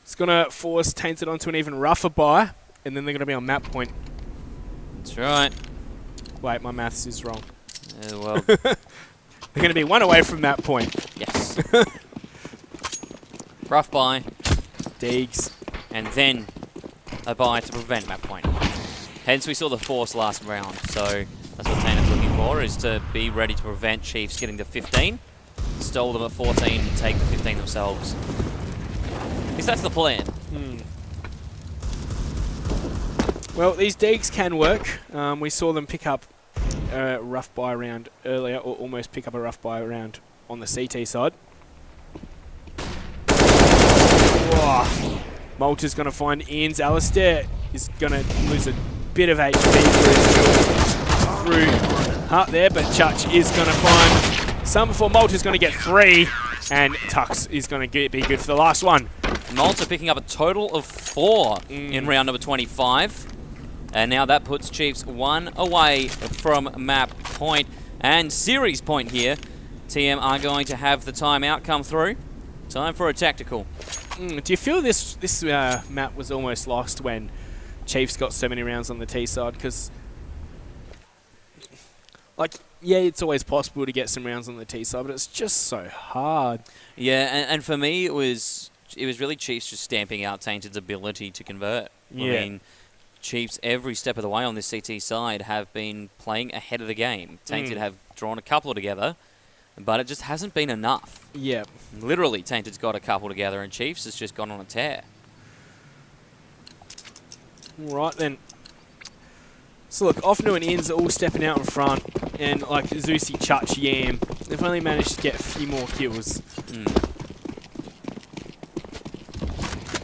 It's going to force Tainted onto an even rougher buy, and then they're going to be on map point. That's right. Wait, my maths is wrong. Well. They're going to be one away from map point. Yes. Rough buy. Deegs. And then a buy to prevent map point. Hence we saw the force last round, so that's what Tainted's looking for, is to be ready to prevent Chiefs getting to 15. Stole them at 14 and take the 15 themselves. At least that's the plan. Well, these Deegs can work. We saw them pick up a rough buy round earlier, or almost pick up a rough buy round on the CT side. Whoa. Malta's going to find Ian's. Alistair is going to lose a bit of HP through Hart there, but Chutch is going to find some before Malta's going to get 3, and Tux is going to be good for the last one. Malta picking up a total of 4 in round number 25. And now that puts Chiefs 1 away from map point and series point here. TM are going to have the timeout come through. Time for a tactical. Do you feel this map was almost lost when Chiefs got so many rounds on the T side? Because, like, yeah, it's always possible to get some rounds on the T side, but it's just so hard. Yeah, and for me, it was really Chiefs just stamping out Tainted's ability to convert. Yeah. I mean, Chiefs, every step of the way on this CT side, have been playing ahead of the game. Tainted have drawn a couple together, but it just hasn't been enough. Yeah. Literally, Tainted's got a couple together, and Chiefs has just gone on a tear. All right, then. So, look, Offnu and Inns are all stepping out in front, and, like, Zusi, Chutch, Yam, they've only managed to get a few more kills.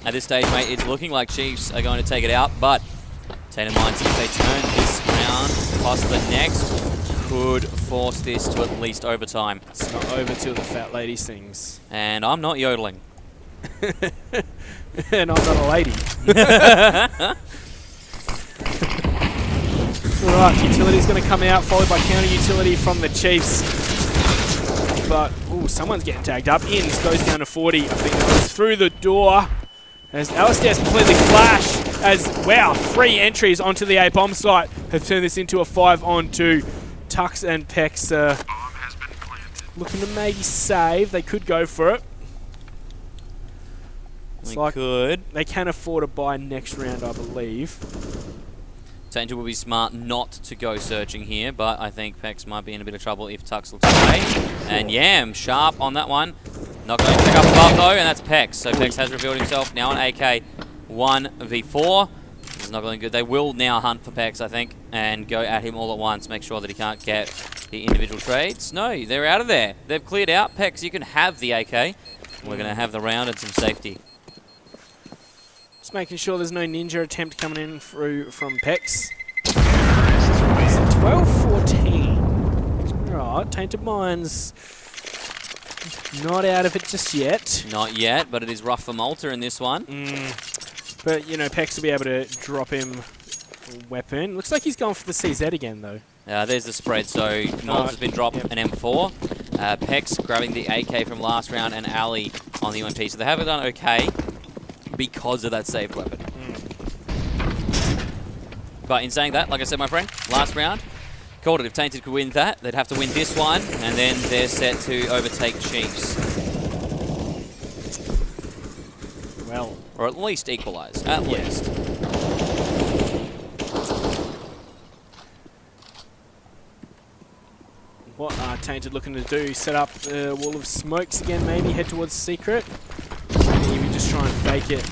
At this stage, mate, it's looking like Chiefs are going to take it out, but Tainted Minds, if they turn this round, plus the next, could force this to at least overtime. It's not over till the fat lady sings. And I'm not yodeling. And I'm not a lady. Alright, utility's going to come out, followed by counter utility from the Chiefs. But, ooh, someone's getting tagged up. Inns goes down to 40. I think that was through the door. As Alistair's completely flashed. As, wow, 3 entries onto the A bomb site have turned this into a 5-on-2. Tux and Pex looking to maybe save. They could go for it. It's like could. They can afford a buy next round, I believe. Tainted will be smart not to go searching here, but I think Pex might be in a bit of trouble if Tux looks away. And Yam, sharp on that one. Not going to pick up above though, and that's Pex. So Pex has revealed himself now on AK 1v4. This is not going good. They will now hunt for Pex, I think, and go at him all at once. Make sure that he can't get the individual trades. No, they're out of there. They've cleared out. Pex, you can have the AK. We're going to have the round and some safety. Just making sure there's no ninja attempt coming in through from Pex. 12-14. Alright, Tainted Minds not out of it just yet. Not yet, but it is rough for Malta in this one. But, you know, Pex will be able to drop him a weapon. Looks like he's going for the CZ again, though. There's the spread. So Malta's been dropped an M4. Pex grabbing the AK from last round, and Ali on the UMP. So they haven't done okay because of that saved weapon. But in saying that, like I said, my friend, last round, called it. If Tainted could win that, they'd have to win this one, and then they're set to overtake Chiefs. Well, or at least equalise. At least. What are Tainted looking to do? Set up a wall of smokes again, maybe head towards Secret. Maybe just try and fake it.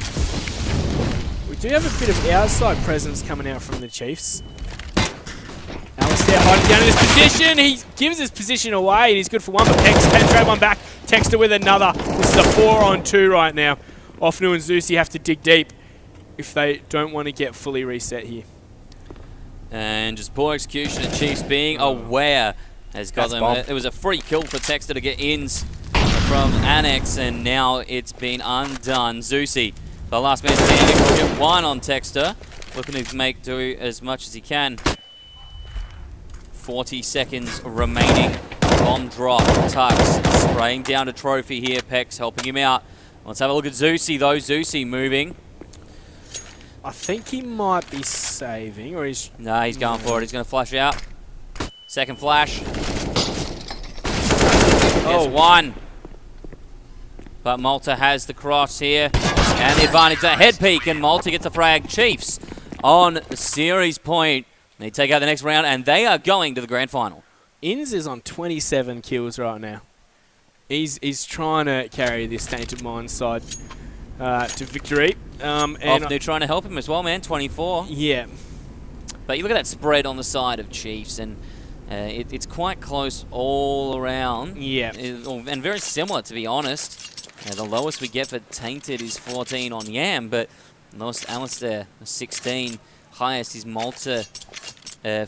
We do have a bit of outside presence coming out from the Chiefs. Alistair hiding down in his position. He gives his position away. He's good for one, but Pex penetrate one back. Texter with another. This is a 4-on-2 right now. Ofnu and Zeusy have to dig deep if they don't want to get fully reset here. And just poor execution and Chiefs being aware has got them. It was a free kill for Texter to get ins from Annex, and now it's been undone. Zeusy, the last man standing, will get one on Texter. Looking to make do as much as he can. 40 seconds remaining. Bomb drop. Tux spraying down a trophy here. Pex helping him out. Let's have a look at Zeusy though. Zeusy moving. I think he might be saving, or he's... No, he's going for it. He's going to flash out. Second flash. There's one. But Malta has the cross here. And the advantage, a head peek, and Malta gets the frag. Chiefs on the series point. They take out the next round, and they are going to the grand final. Inns is on 27 kills right now. He's trying to carry this Tainted Minds side to victory. And they're trying to help him as well, man. 24. Yeah. But you look at that spread on the side of Chiefs, and it's quite close all around. Yeah. And very similar, to be honest. The lowest we get for Tainted is 14 on Yam, but lowest Alistair, 16. Highest is Malta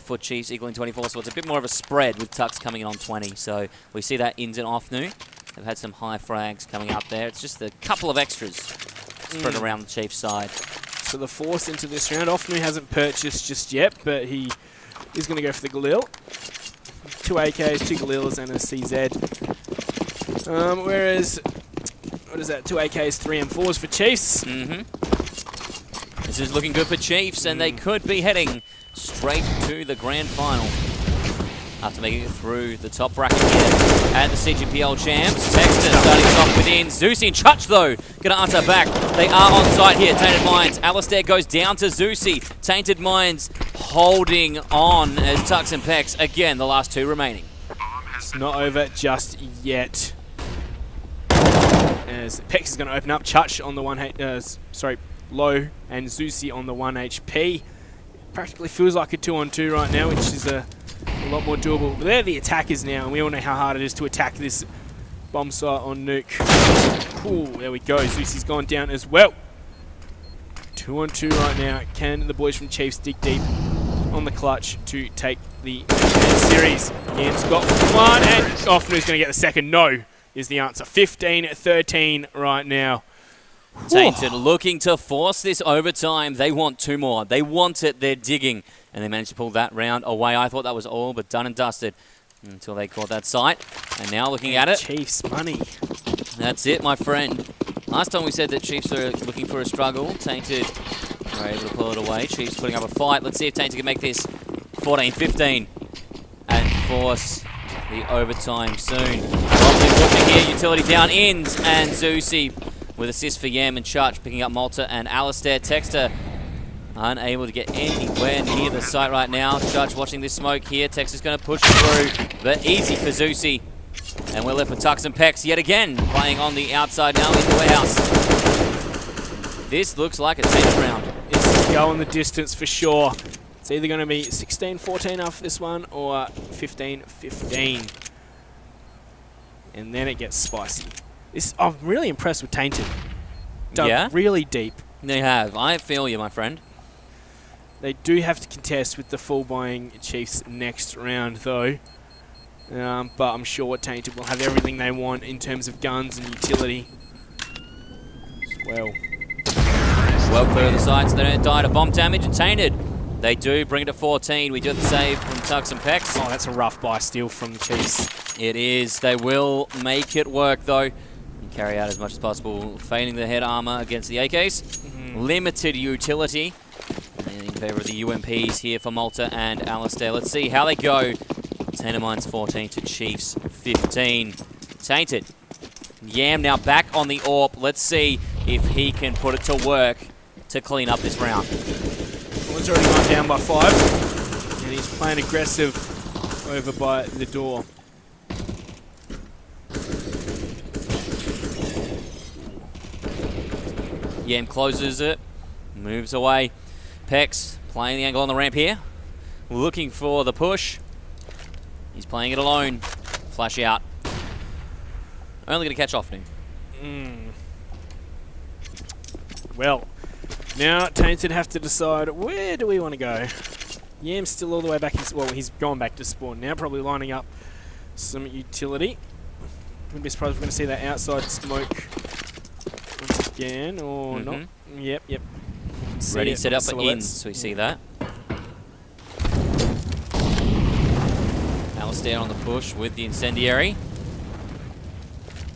for Chiefs, equaling 24. So it's a bit more of a spread with Tux coming in on 20. So we see that Ins and Ofnu. They've had some high frags coming up there. It's just a couple of extras spread around the Chiefs side. So the force into this round. Ofnu hasn't purchased just yet, but he is going to go for the Galil. 2 AKs, 2 Galils, and a CZ. Whereas, what is that? 2 AKs, 3 M4s for Chiefs. This is looking good for Chiefs, and they could be heading straight to the grand final after making it through the top bracket here at the CGPL champs. Texter starting us off within. Zeusy and Chutch, though, going to answer back. They are on site here. Tainted Minds. Alistair goes down to Zeusy. Tainted Minds holding on as Tux and Pex. Again, the last two remaining. It's not over just yet. As Pex is going to open up. Chutch on the low, and Zeusy on the 1 HP. Practically feels like a 2-on-2 right now, which is a lot more doable. But they're the attackers now, and we all know how hard it is to attack this bomb site on Nuke. Ooh, there we go. Zeusy's gone down as well. 2-on-2 right now. Can the boys from Chiefs dig deep on the clutch to take the series? Ian's got one, and Ofnu's going to get the second. No is the answer. 15-13 right now. Tainted looking to force this overtime. They want two more. They want it. They're digging. And they managed to pull that round away. I thought that was all but done and dusted until they caught that sight. And now looking at it. Chiefs money. That's it, my friend. Last time we said that Chiefs were looking for a struggle. Tainted were able to pull it away. Chiefs putting up a fight. Let's see if Tainted can make this 14-15 and force the overtime soon. Lovely watching here. Utility down Ins and Zeusy with assist for Yam and Church, picking up Malta and Alistair. Texter unable to get anywhere near the site right now. Church watching this smoke here. Texter's going to push through, but easy for Zeusy. And we're left with Tux and Pex yet again, playing on the outside now in the warehouse. This looks like a Tainted round. This is going the distance for sure. It's either going to be 16-14 after this one or 15-15. And then it gets spicy. I'm really impressed with Tainted. Dug really deep. They have. I feel you, my friend. They do have to contest with the full buying Chiefs next round, though. But I'm sure Tainted will have everything they want in terms of guns and utility as well. Well clear of the sights. They don't die to bomb damage, and Tainted They do bring it to 14. We do have the save from Tux and Pex. Oh, that's a rough buy steal from the Chiefs. It is. They will make it work, though. And carry out as much as possible, feigning the head armor against the AKs. Limited utility in favor of the UMPs here for Malta and Alistair. Let's see how they go. Tainted Mines 14 to Chiefs 15. Tainted. Yam now back on the AWP. Let's see if he can put it to work to clean up this round. Well, he's already gone down by 5. And he's playing aggressive over by the door. Yam closes it. Moves away. Pex playing the angle on the ramp here. Looking for the push. He's playing it alone. Flash out. Only going to catch off him. Well, now Tainted have to decide where do we want to go. Yam's still all the way back in... Well, he's gone back to spawn now, probably lining up some utility. Wouldn't be surprised if we're going to see that outside smoke once again, or not. Yep. Ready, set up for in, so we see that. Alistair on the push with the incendiary.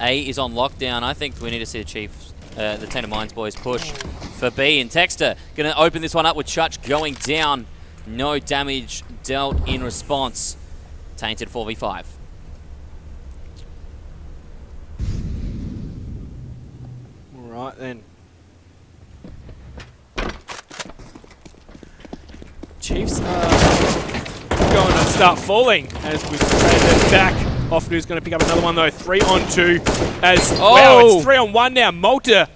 A is on lockdown. I think we need to see the Chiefs, the Tainted Mines boys push for B. And Texter going to open this one up with Chutch going down. No damage dealt in response. Tainted 4v5. Right then. Chiefs are going to start falling as we say back. Offnu's going to pick up another one though. 3 on 2 as wow, it's 3 on 1 now. Malta,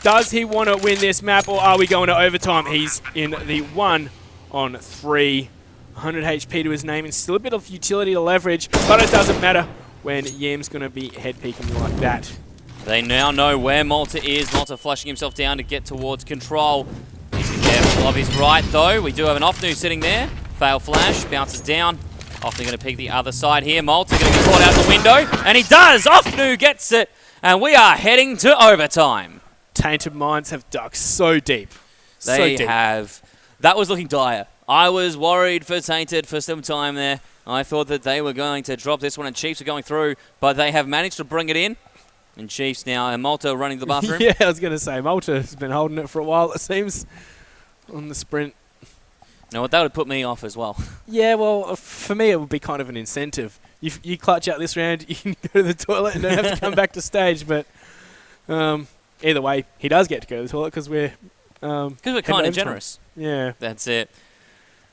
does he want to win this map or are we going to overtime? He's in the 1 on 3. 100 HP to his name and still a bit of utility to leverage, but it doesn't matter when Yam's going to be head peeking like that. They now know where Malta is. Malta flushing himself down to get towards control. Needs to be careful of his right though. We do have an Offnu sitting there. Fail flash, bounces down. Offnu going to pick the other side here. Malta going to get caught out the window, and he does! Offnu gets it, and we are heading to overtime. Tainted Mines have dug so deep. They have. That was looking dire. I was worried for Tainted for some time there. I thought that they were going to drop this one and Chiefs are going through, but they have managed to bring it in. And Chiefs now, and Malta running the bathroom. Yeah, I was going to say, Malta has been holding it for a while, it seems, on the sprint. Now, what that would put me off as well. Yeah, well, for me, it would be kind of an incentive. If you clutch out this round, you can go to the toilet and don't have to come back to stage. But either way, he does get to go to the toilet because we're kind of generous. Yeah. That's it.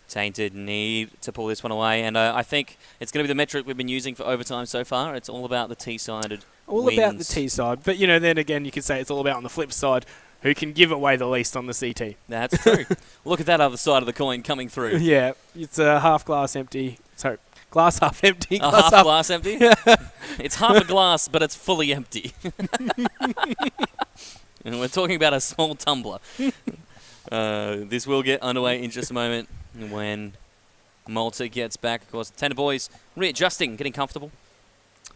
Tainted need to pull this one away. And I think it's going to be the metric we've been using for overtime so far. It's all about the T-sided All wins. about the T-side. But, you know, then again, you could say it's all about on the flip side. Who can give away the least on the CT? That's true. Look at that other side of the coin coming through. Yeah, it's a half glass empty. Sorry, glass half empty. Glass half glass empty? It's half a glass, but it's fully empty. And we're talking about a small tumbler. This will get underway in just a moment when Malta gets back. Of course, Tainted boys readjusting, getting comfortable.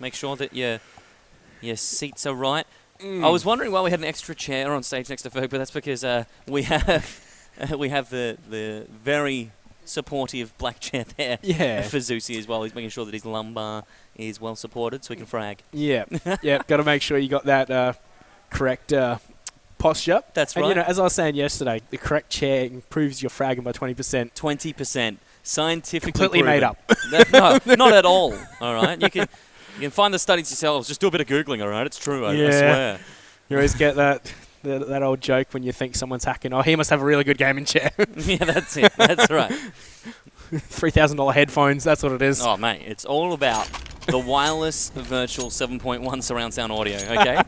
Make sure that your seats are right. I was wondering why we had an extra chair on stage next to Ferg, but that's because we have the very supportive black chair there for Zusi as well. He's making sure that his lumbar is well supported so he can frag. Yeah, got to make sure you got that correct posture. That's right. And, you know, as I was saying yesterday, the correct chair improves your fragging by 20%. 20%. Scientifically completely proven. made up. No, not at all. All right? You can find the studies yourselves. Just do a bit of Googling, all right? It's true, I swear. You always get that old joke when you think someone's hacking. Oh, he must have a really good gaming chair. Yeah, that's it. That's right. $3,000 headphones, that's what it is. Oh, mate, it's all about the wireless virtual 7.1 surround sound audio, okay?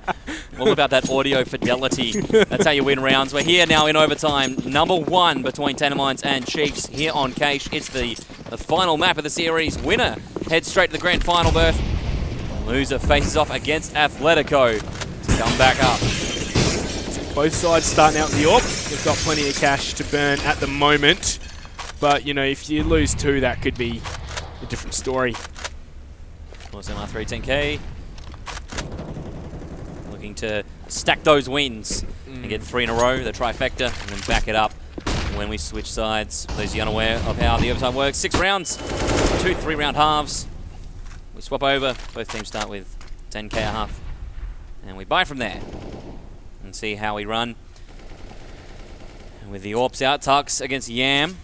All about that audio fidelity. That's how you win rounds. We're here now in overtime. Number 1 between Tainted Mines and Chiefs here on Cache. It's the final map of the series. Winner heads straight to the grand final berth. Loser faces off against Athletico to come back up. Both sides starting out with the AWP. They've got plenty of cash to burn at the moment. But, you know, if you lose 2, that could be a different story. Of course, MR3 10K looking to stack those wins and get 3 in a row, the trifecta, and then back it up when we switch sides. For those unaware of how the overtime works, 6 rounds, 2 3-round halves. We swap over, both teams start with 10k a half, and we buy from there and see how we run. And with the AWPs out, Tux against Yam.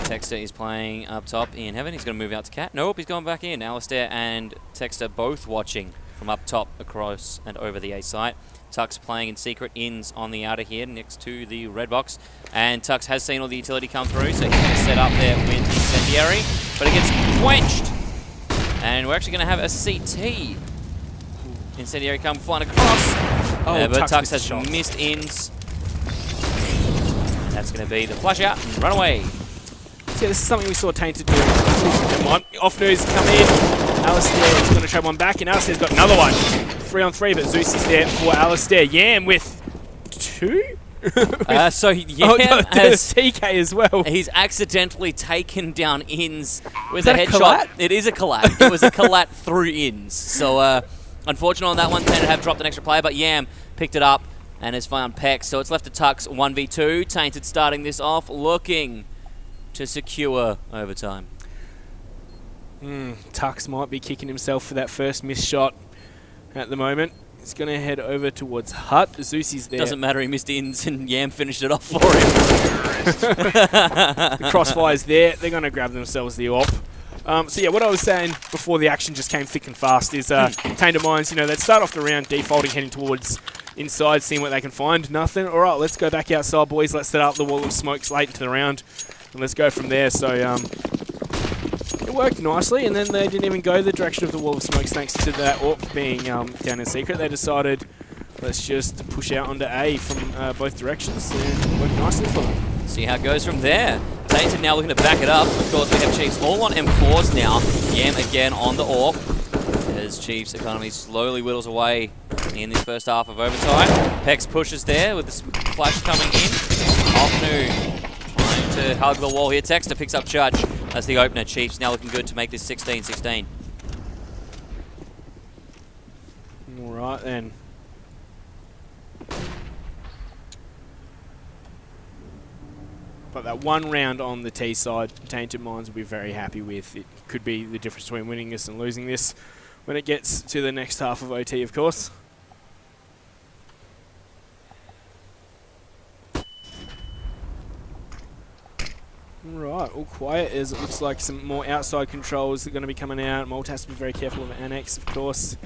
Texter is playing up top in heaven. He's going to move out to Cat. Nope, he's going back in. Alistair and Texter both watching from up top across and over the A site. Tux playing in secret, Ins on the outer here next to the red box. And Tux has seen all the utility come through, so he's going to set up there with the incendiary. But it gets quenched. And we're actually going to have a CT. Incendiary come flying across. But Tux has missed Ins. And that's going to be the flush out and run away. So yeah, this is something we saw Tainted do. Come on, off news come in. Alistair is going to trade one back, and Alistair's got another one. 3-on-3, but Zeus is there for Alistair. Yam with 2? So Yam has TK as well. He's accidentally taken down Ins with a headshot. It is a collat. It was a collat through Ins. So unfortunate on that one. Tainted have dropped an extra player, but Yam picked it up and has found Pex. So it's left to Tux 1v2. Tainted starting this off, looking to secure overtime. Tux might be kicking himself for that first missed shot at the moment. He's going to head over towards Hut. Zusi's there. Doesn't matter, he missed Ins and Yam finished it off for him. The crossfire's there. They're going to grab themselves the AWP. So yeah, what I was saying before the action just came thick and fast is Tainted Minds, you know, they'd start off the round defaulting, heading towards inside, seeing what they can find. Nothing. All right, let's go back outside, boys. Let's set up the wall of smokes late into the round. And let's go from there. So it worked nicely, and then they didn't even go the direction of the wall of smokes thanks to that AWP being down in secret. They decided, let's just push out onto A from both directions, and it worked nicely for them. See how it goes from there. Tainted now looking to back it up. Of course, we have Chiefs all on M4s now. Yam again on the AWP, as Chiefs economy slowly whittles away in this first half of overtime. Pex pushes there with the flash coming in. Off noon. To hug the wall here. Texter picks up Judge as the opener. Chiefs now looking good to make this 16-16. All right then. But that one round on the T side, Tainted Minds will be very happy with. It could be the difference between winning this and losing this when it gets to the next half of OT, of course. Right, all quiet as it looks like some more outside controls are going to be coming out. Molt has to be very careful of Annex, of course.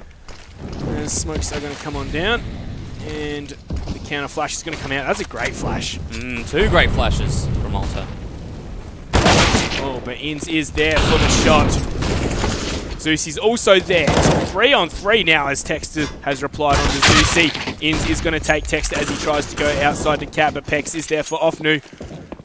And smokes are going to come on down. And the counter flash is going to come out. That's a great flash. 2 great flashes from Malta. Oh, but Ins is there for the shot. Zeus is also there. It's 3-on-3 now as Texter has replied on to Zeus. Ins is going to take Texter as he tries to go outside the cap, but Pex is there for Offnu.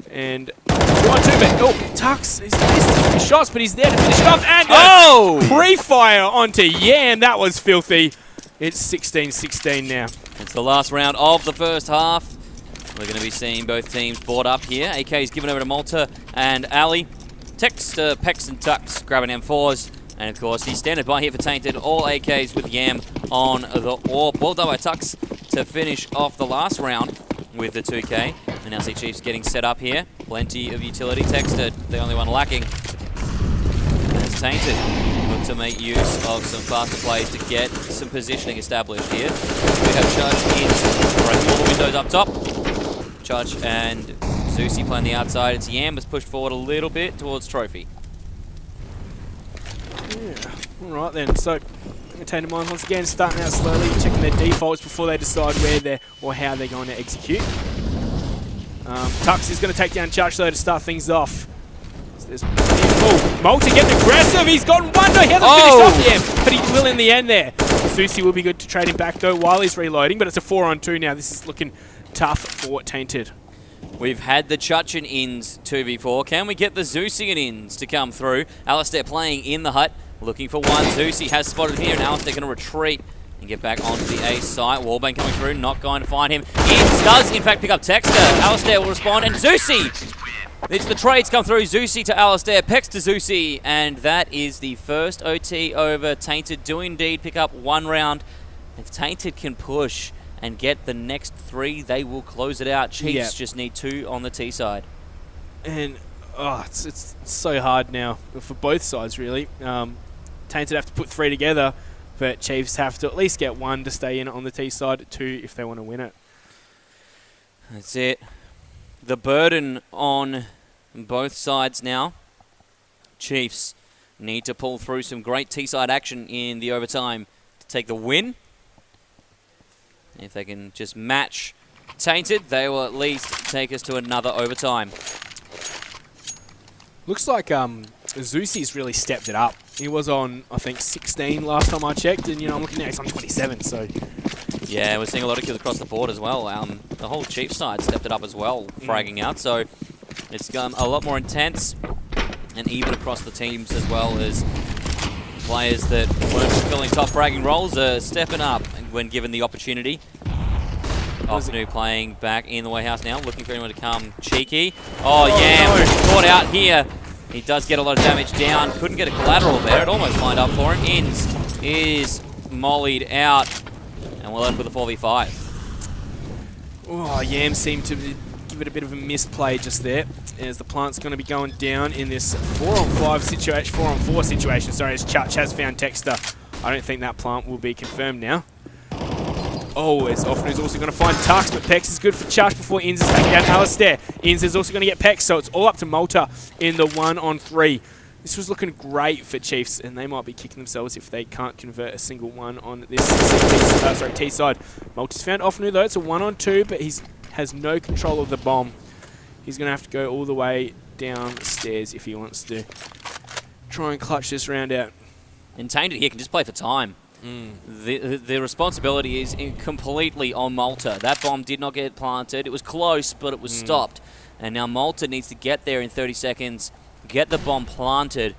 And 2-on-2, but Tux, he's missed his shots, but he's there to finish it off. And pre-fire onto Yam. That was filthy. It's 16-16 now. It's the last round of the first half. We're going to be seeing both teams board up here. AK is given over to Malta and Ali. Texter, Pex and Tux grabbing M4s. And of course, he's standing by here for Tainted. All AKs with Yam on the AWP. Well done by Tux to finish off the last round with the 2K. And now see Chiefs getting set up here. Plenty of utility. Texted, the only one lacking. As Tainted look to make use of some faster plays to get some positioning established here. We have Judge in breaking all the windows up top. Judge and Zusi playing the outside. It's Yam has pushed forward a little bit towards Trophy. Yeah, alright then. So Tainted Minds once again starting out slowly, checking their defaults before they decide where they're or how they're going to execute. Tux is going to take down Church though to start things off. So Malta getting aggressive. He's gotten one. No, he hasn't finished off yet, but he will in the end there. Zusi will be good to trade him back though while he's reloading, but it's a 4-on-2 now. This is looking tough for Tainted. We've had the Church and Ins 2v4. Can we get the Zusi and Ins to come through? Alistair playing in the hut, looking for one. Zusi has spotted here, and Alistair going to retreat and get back onto the A site. Wallbang coming through, not going to find him. Ins does, in fact, pick up Texter. Alistair will respond, and Zusi! It's the trades come through. Zusi to Alistair, Pex to Zusi, and that is the first OT over. Tainted do indeed pick up one round. If Tainted can push and get the next 3, they will close it out. Chiefs just need 2 on the T side. And it's so hard now for both sides, really. Tainted have to put 3 together, but Chiefs have to at least get 1 to stay in on the T side, 2 if they want to win it. That's it. The burden on both sides now. Chiefs need to pull through some great T-side action in the overtime to take the win. If they can just match Tainted, they will at least take us to another overtime. Looks like Zusi's really stepped it up. He was on, I think, 16 last time I checked, and I'm looking now he's on 27. So yeah, we're seeing a lot of kills across the board as well. The whole Chiefs side stepped it up as well, fragging out. So it's a lot more intense, and even across the teams as well, as players that weren't fulfilling top fragging roles are stepping up when given the opportunity. Ofnu playing back in the warehouse now, looking for anyone to come cheeky. Oh yeah, no. Caught out here. He does get a lot of damage down. Couldn't get a collateral there. It almost lined up for him. Inns is mollied out, and we're left with a 4v5. Oh, Yam seemed to give it a bit of a misplay just there, as the plant's going to be going down in this 4-on-5 situation, 4-on-4 situation. Sorry, as Chutch has found Texter. I don't think that plant will be confirmed now. Oh, as Ofnu's also going to find Tux, but Pex is good for Chutch before Inns is taking down Alistair. Inns is also going to get Pex, so it's all up to Malta in the 1-on-3. This was looking great for Chiefs, and they might be kicking themselves if they can't convert a single one on this T side. Malta's found Ofnu though. It's a 1-on-2, but he has no control of the bomb. He's going to have to go all the way downstairs if he wants to try and clutch this round out. And Tainted here can just play for time. The responsibility is completely on Malta. That bomb did not get planted. It was close, but it was stopped. And now Malta needs to get there in 30 seconds, get the bomb planted,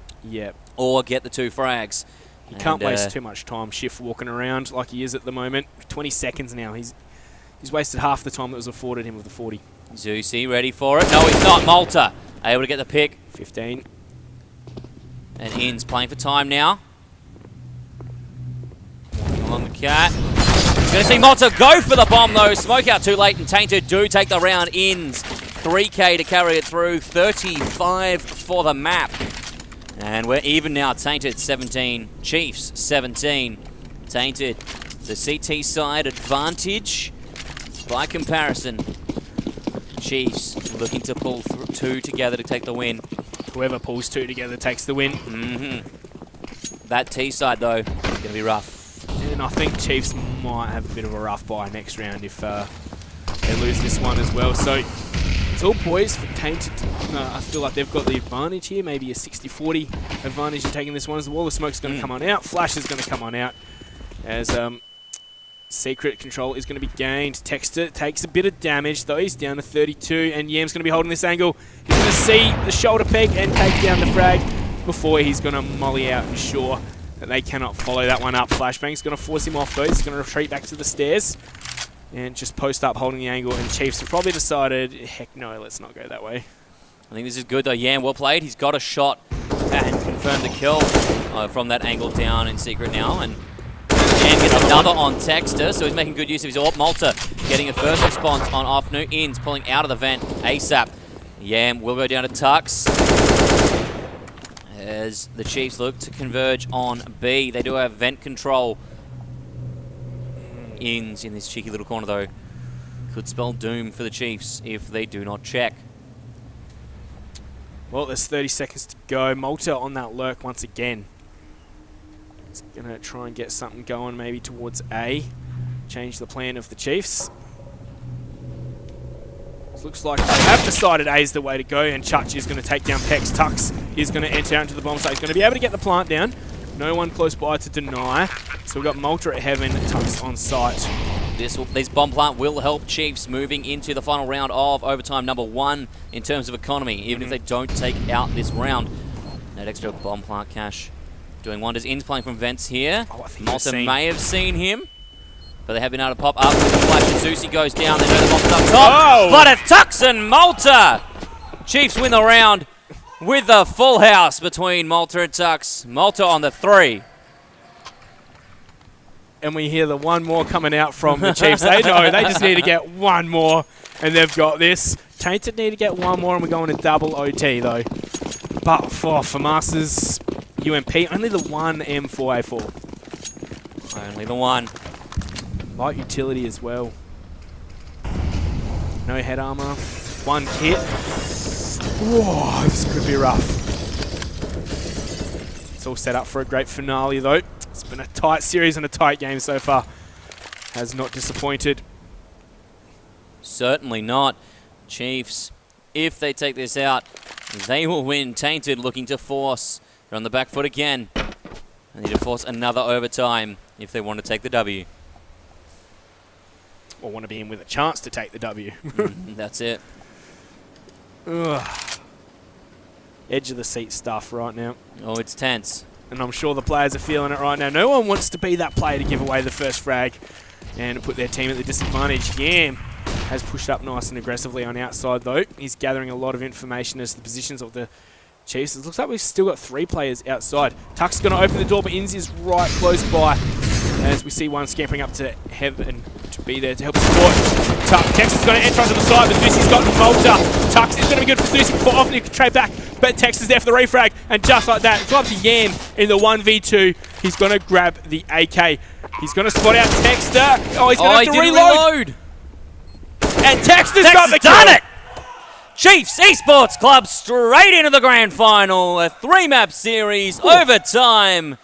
or get the 2 frags. He can't waste too much time shift walking around like he is at the moment. 20 seconds now. He's wasted half the time that was afforded him with the 40. Zusi ready for it. No, he's not. Malta able to get the pick. 15. And Inns playing for time now. Along the cat. He's going to see Malta go for the bomb though. Smoke out too late, and Tainted do take the round. Inns 3k to carry it through. 35 for the map. And we're even now. Tainted 17. Chiefs 17. Tainted the CT side advantage. By comparison, Chiefs looking to pull 2 together to take the win. Whoever pulls 2 together takes the win. That T side though, going to be rough. And I think Chiefs might have a bit of a rough bye next round if they lose this one as well. So it's all poised for Tainted. I feel like they've got the advantage here, maybe a 60-40 advantage in taking this one. As the wall of smoke's going to come on out, Flash is going to come on out, as secret control is going to be gained. Texter takes a bit of damage though. He's down to 32, and Yam's going to be holding this angle. He's going to see the shoulder peg and take down the frag before he's going to molly out and sure that they cannot follow that one up. Flashbang's going to force him off though. He's going to retreat back to the stairs and just post up holding the angle, and Chiefs have probably decided, heck no, let's not go that way. I think this is good though. Yam well played. He's got a shot and confirmed the kill from that angle down in secret now, and Yam gets another on Texter, so he's making good use of his AWP. Malta getting a first response on Ofnu. Inns pulling out of the vent ASAP. Yam will go down to Tux as the Chiefs look to converge on B. They do have vent control. Inns in this cheeky little corner though could spell doom for the Chiefs if they do not check. Well, there's 30 seconds to go. Malta on that lurk once again. He's going to try and get something going maybe towards A. Change the plan of the Chiefs. It looks like they have decided A is the way to go, and Chutch is going to take down Pex. Tux is going to enter out into the bomb site. He's going to be able to get the plant down. No one close by to deny. So we've got Malta at heaven, Tux on site. This bomb plant will help Chiefs moving into the final round of overtime number 1 in terms of economy, even if they don't take out this round. That extra bomb plant cash doing wonders. Inns playing from vents here. Malta may have seen him, but they have been able to pop up with the flash. Zusi goes down. They know the bomb's up top. But it's Tux and Malta. Chiefs win the round with a full house between Malta and Tux. Malta on the 3. and we hear the one more coming out from the Chiefs. They know they just need to get one more, and they've got this. Tainted need to get one more, and we're going to double OT, though. But for Masters, UMP, only the one M4A4. Only the one. Light utility as well. No head armor. One kit. Whoa, this could be rough. It's all set up for a great finale, though. It's been a tight series and a tight game so far. Has not disappointed. Certainly not. Chiefs, if they take this out, they will win. Tainted looking to force. They're on the back foot again. They need to force another overtime if they want to take the W. Or want to be in with a chance to take the W. That's it. Ugh. Edge of the seat stuff right now. Oh, it's tense. And I'm sure the players are feeling it right now. No one wants to be that player to give away the first frag and put their team at the disadvantage. Yam has pushed up nice and aggressively on outside, though. He's gathering a lot of information as to the positions of the Chiefs. It looks like we've still got 3 players outside. Tuck's going to open the door, but Inz is right close by. As we see one scampering up to heaven to be there to help support. Tuck, Tex is going to enter onto the side, but Zusi's got Malta. Tux is going to be good for Zusi before often he can trade back, but Tex is there for the refrag, and just like that, it's up to Yam in the 1v2. He's going to grab the AK. He's going to spot out Texter. Oh, he's going to have to reload. And Texter's got the kill. Done it! Chiefs Esports Club straight into the grand final. A 3-map series, overtime.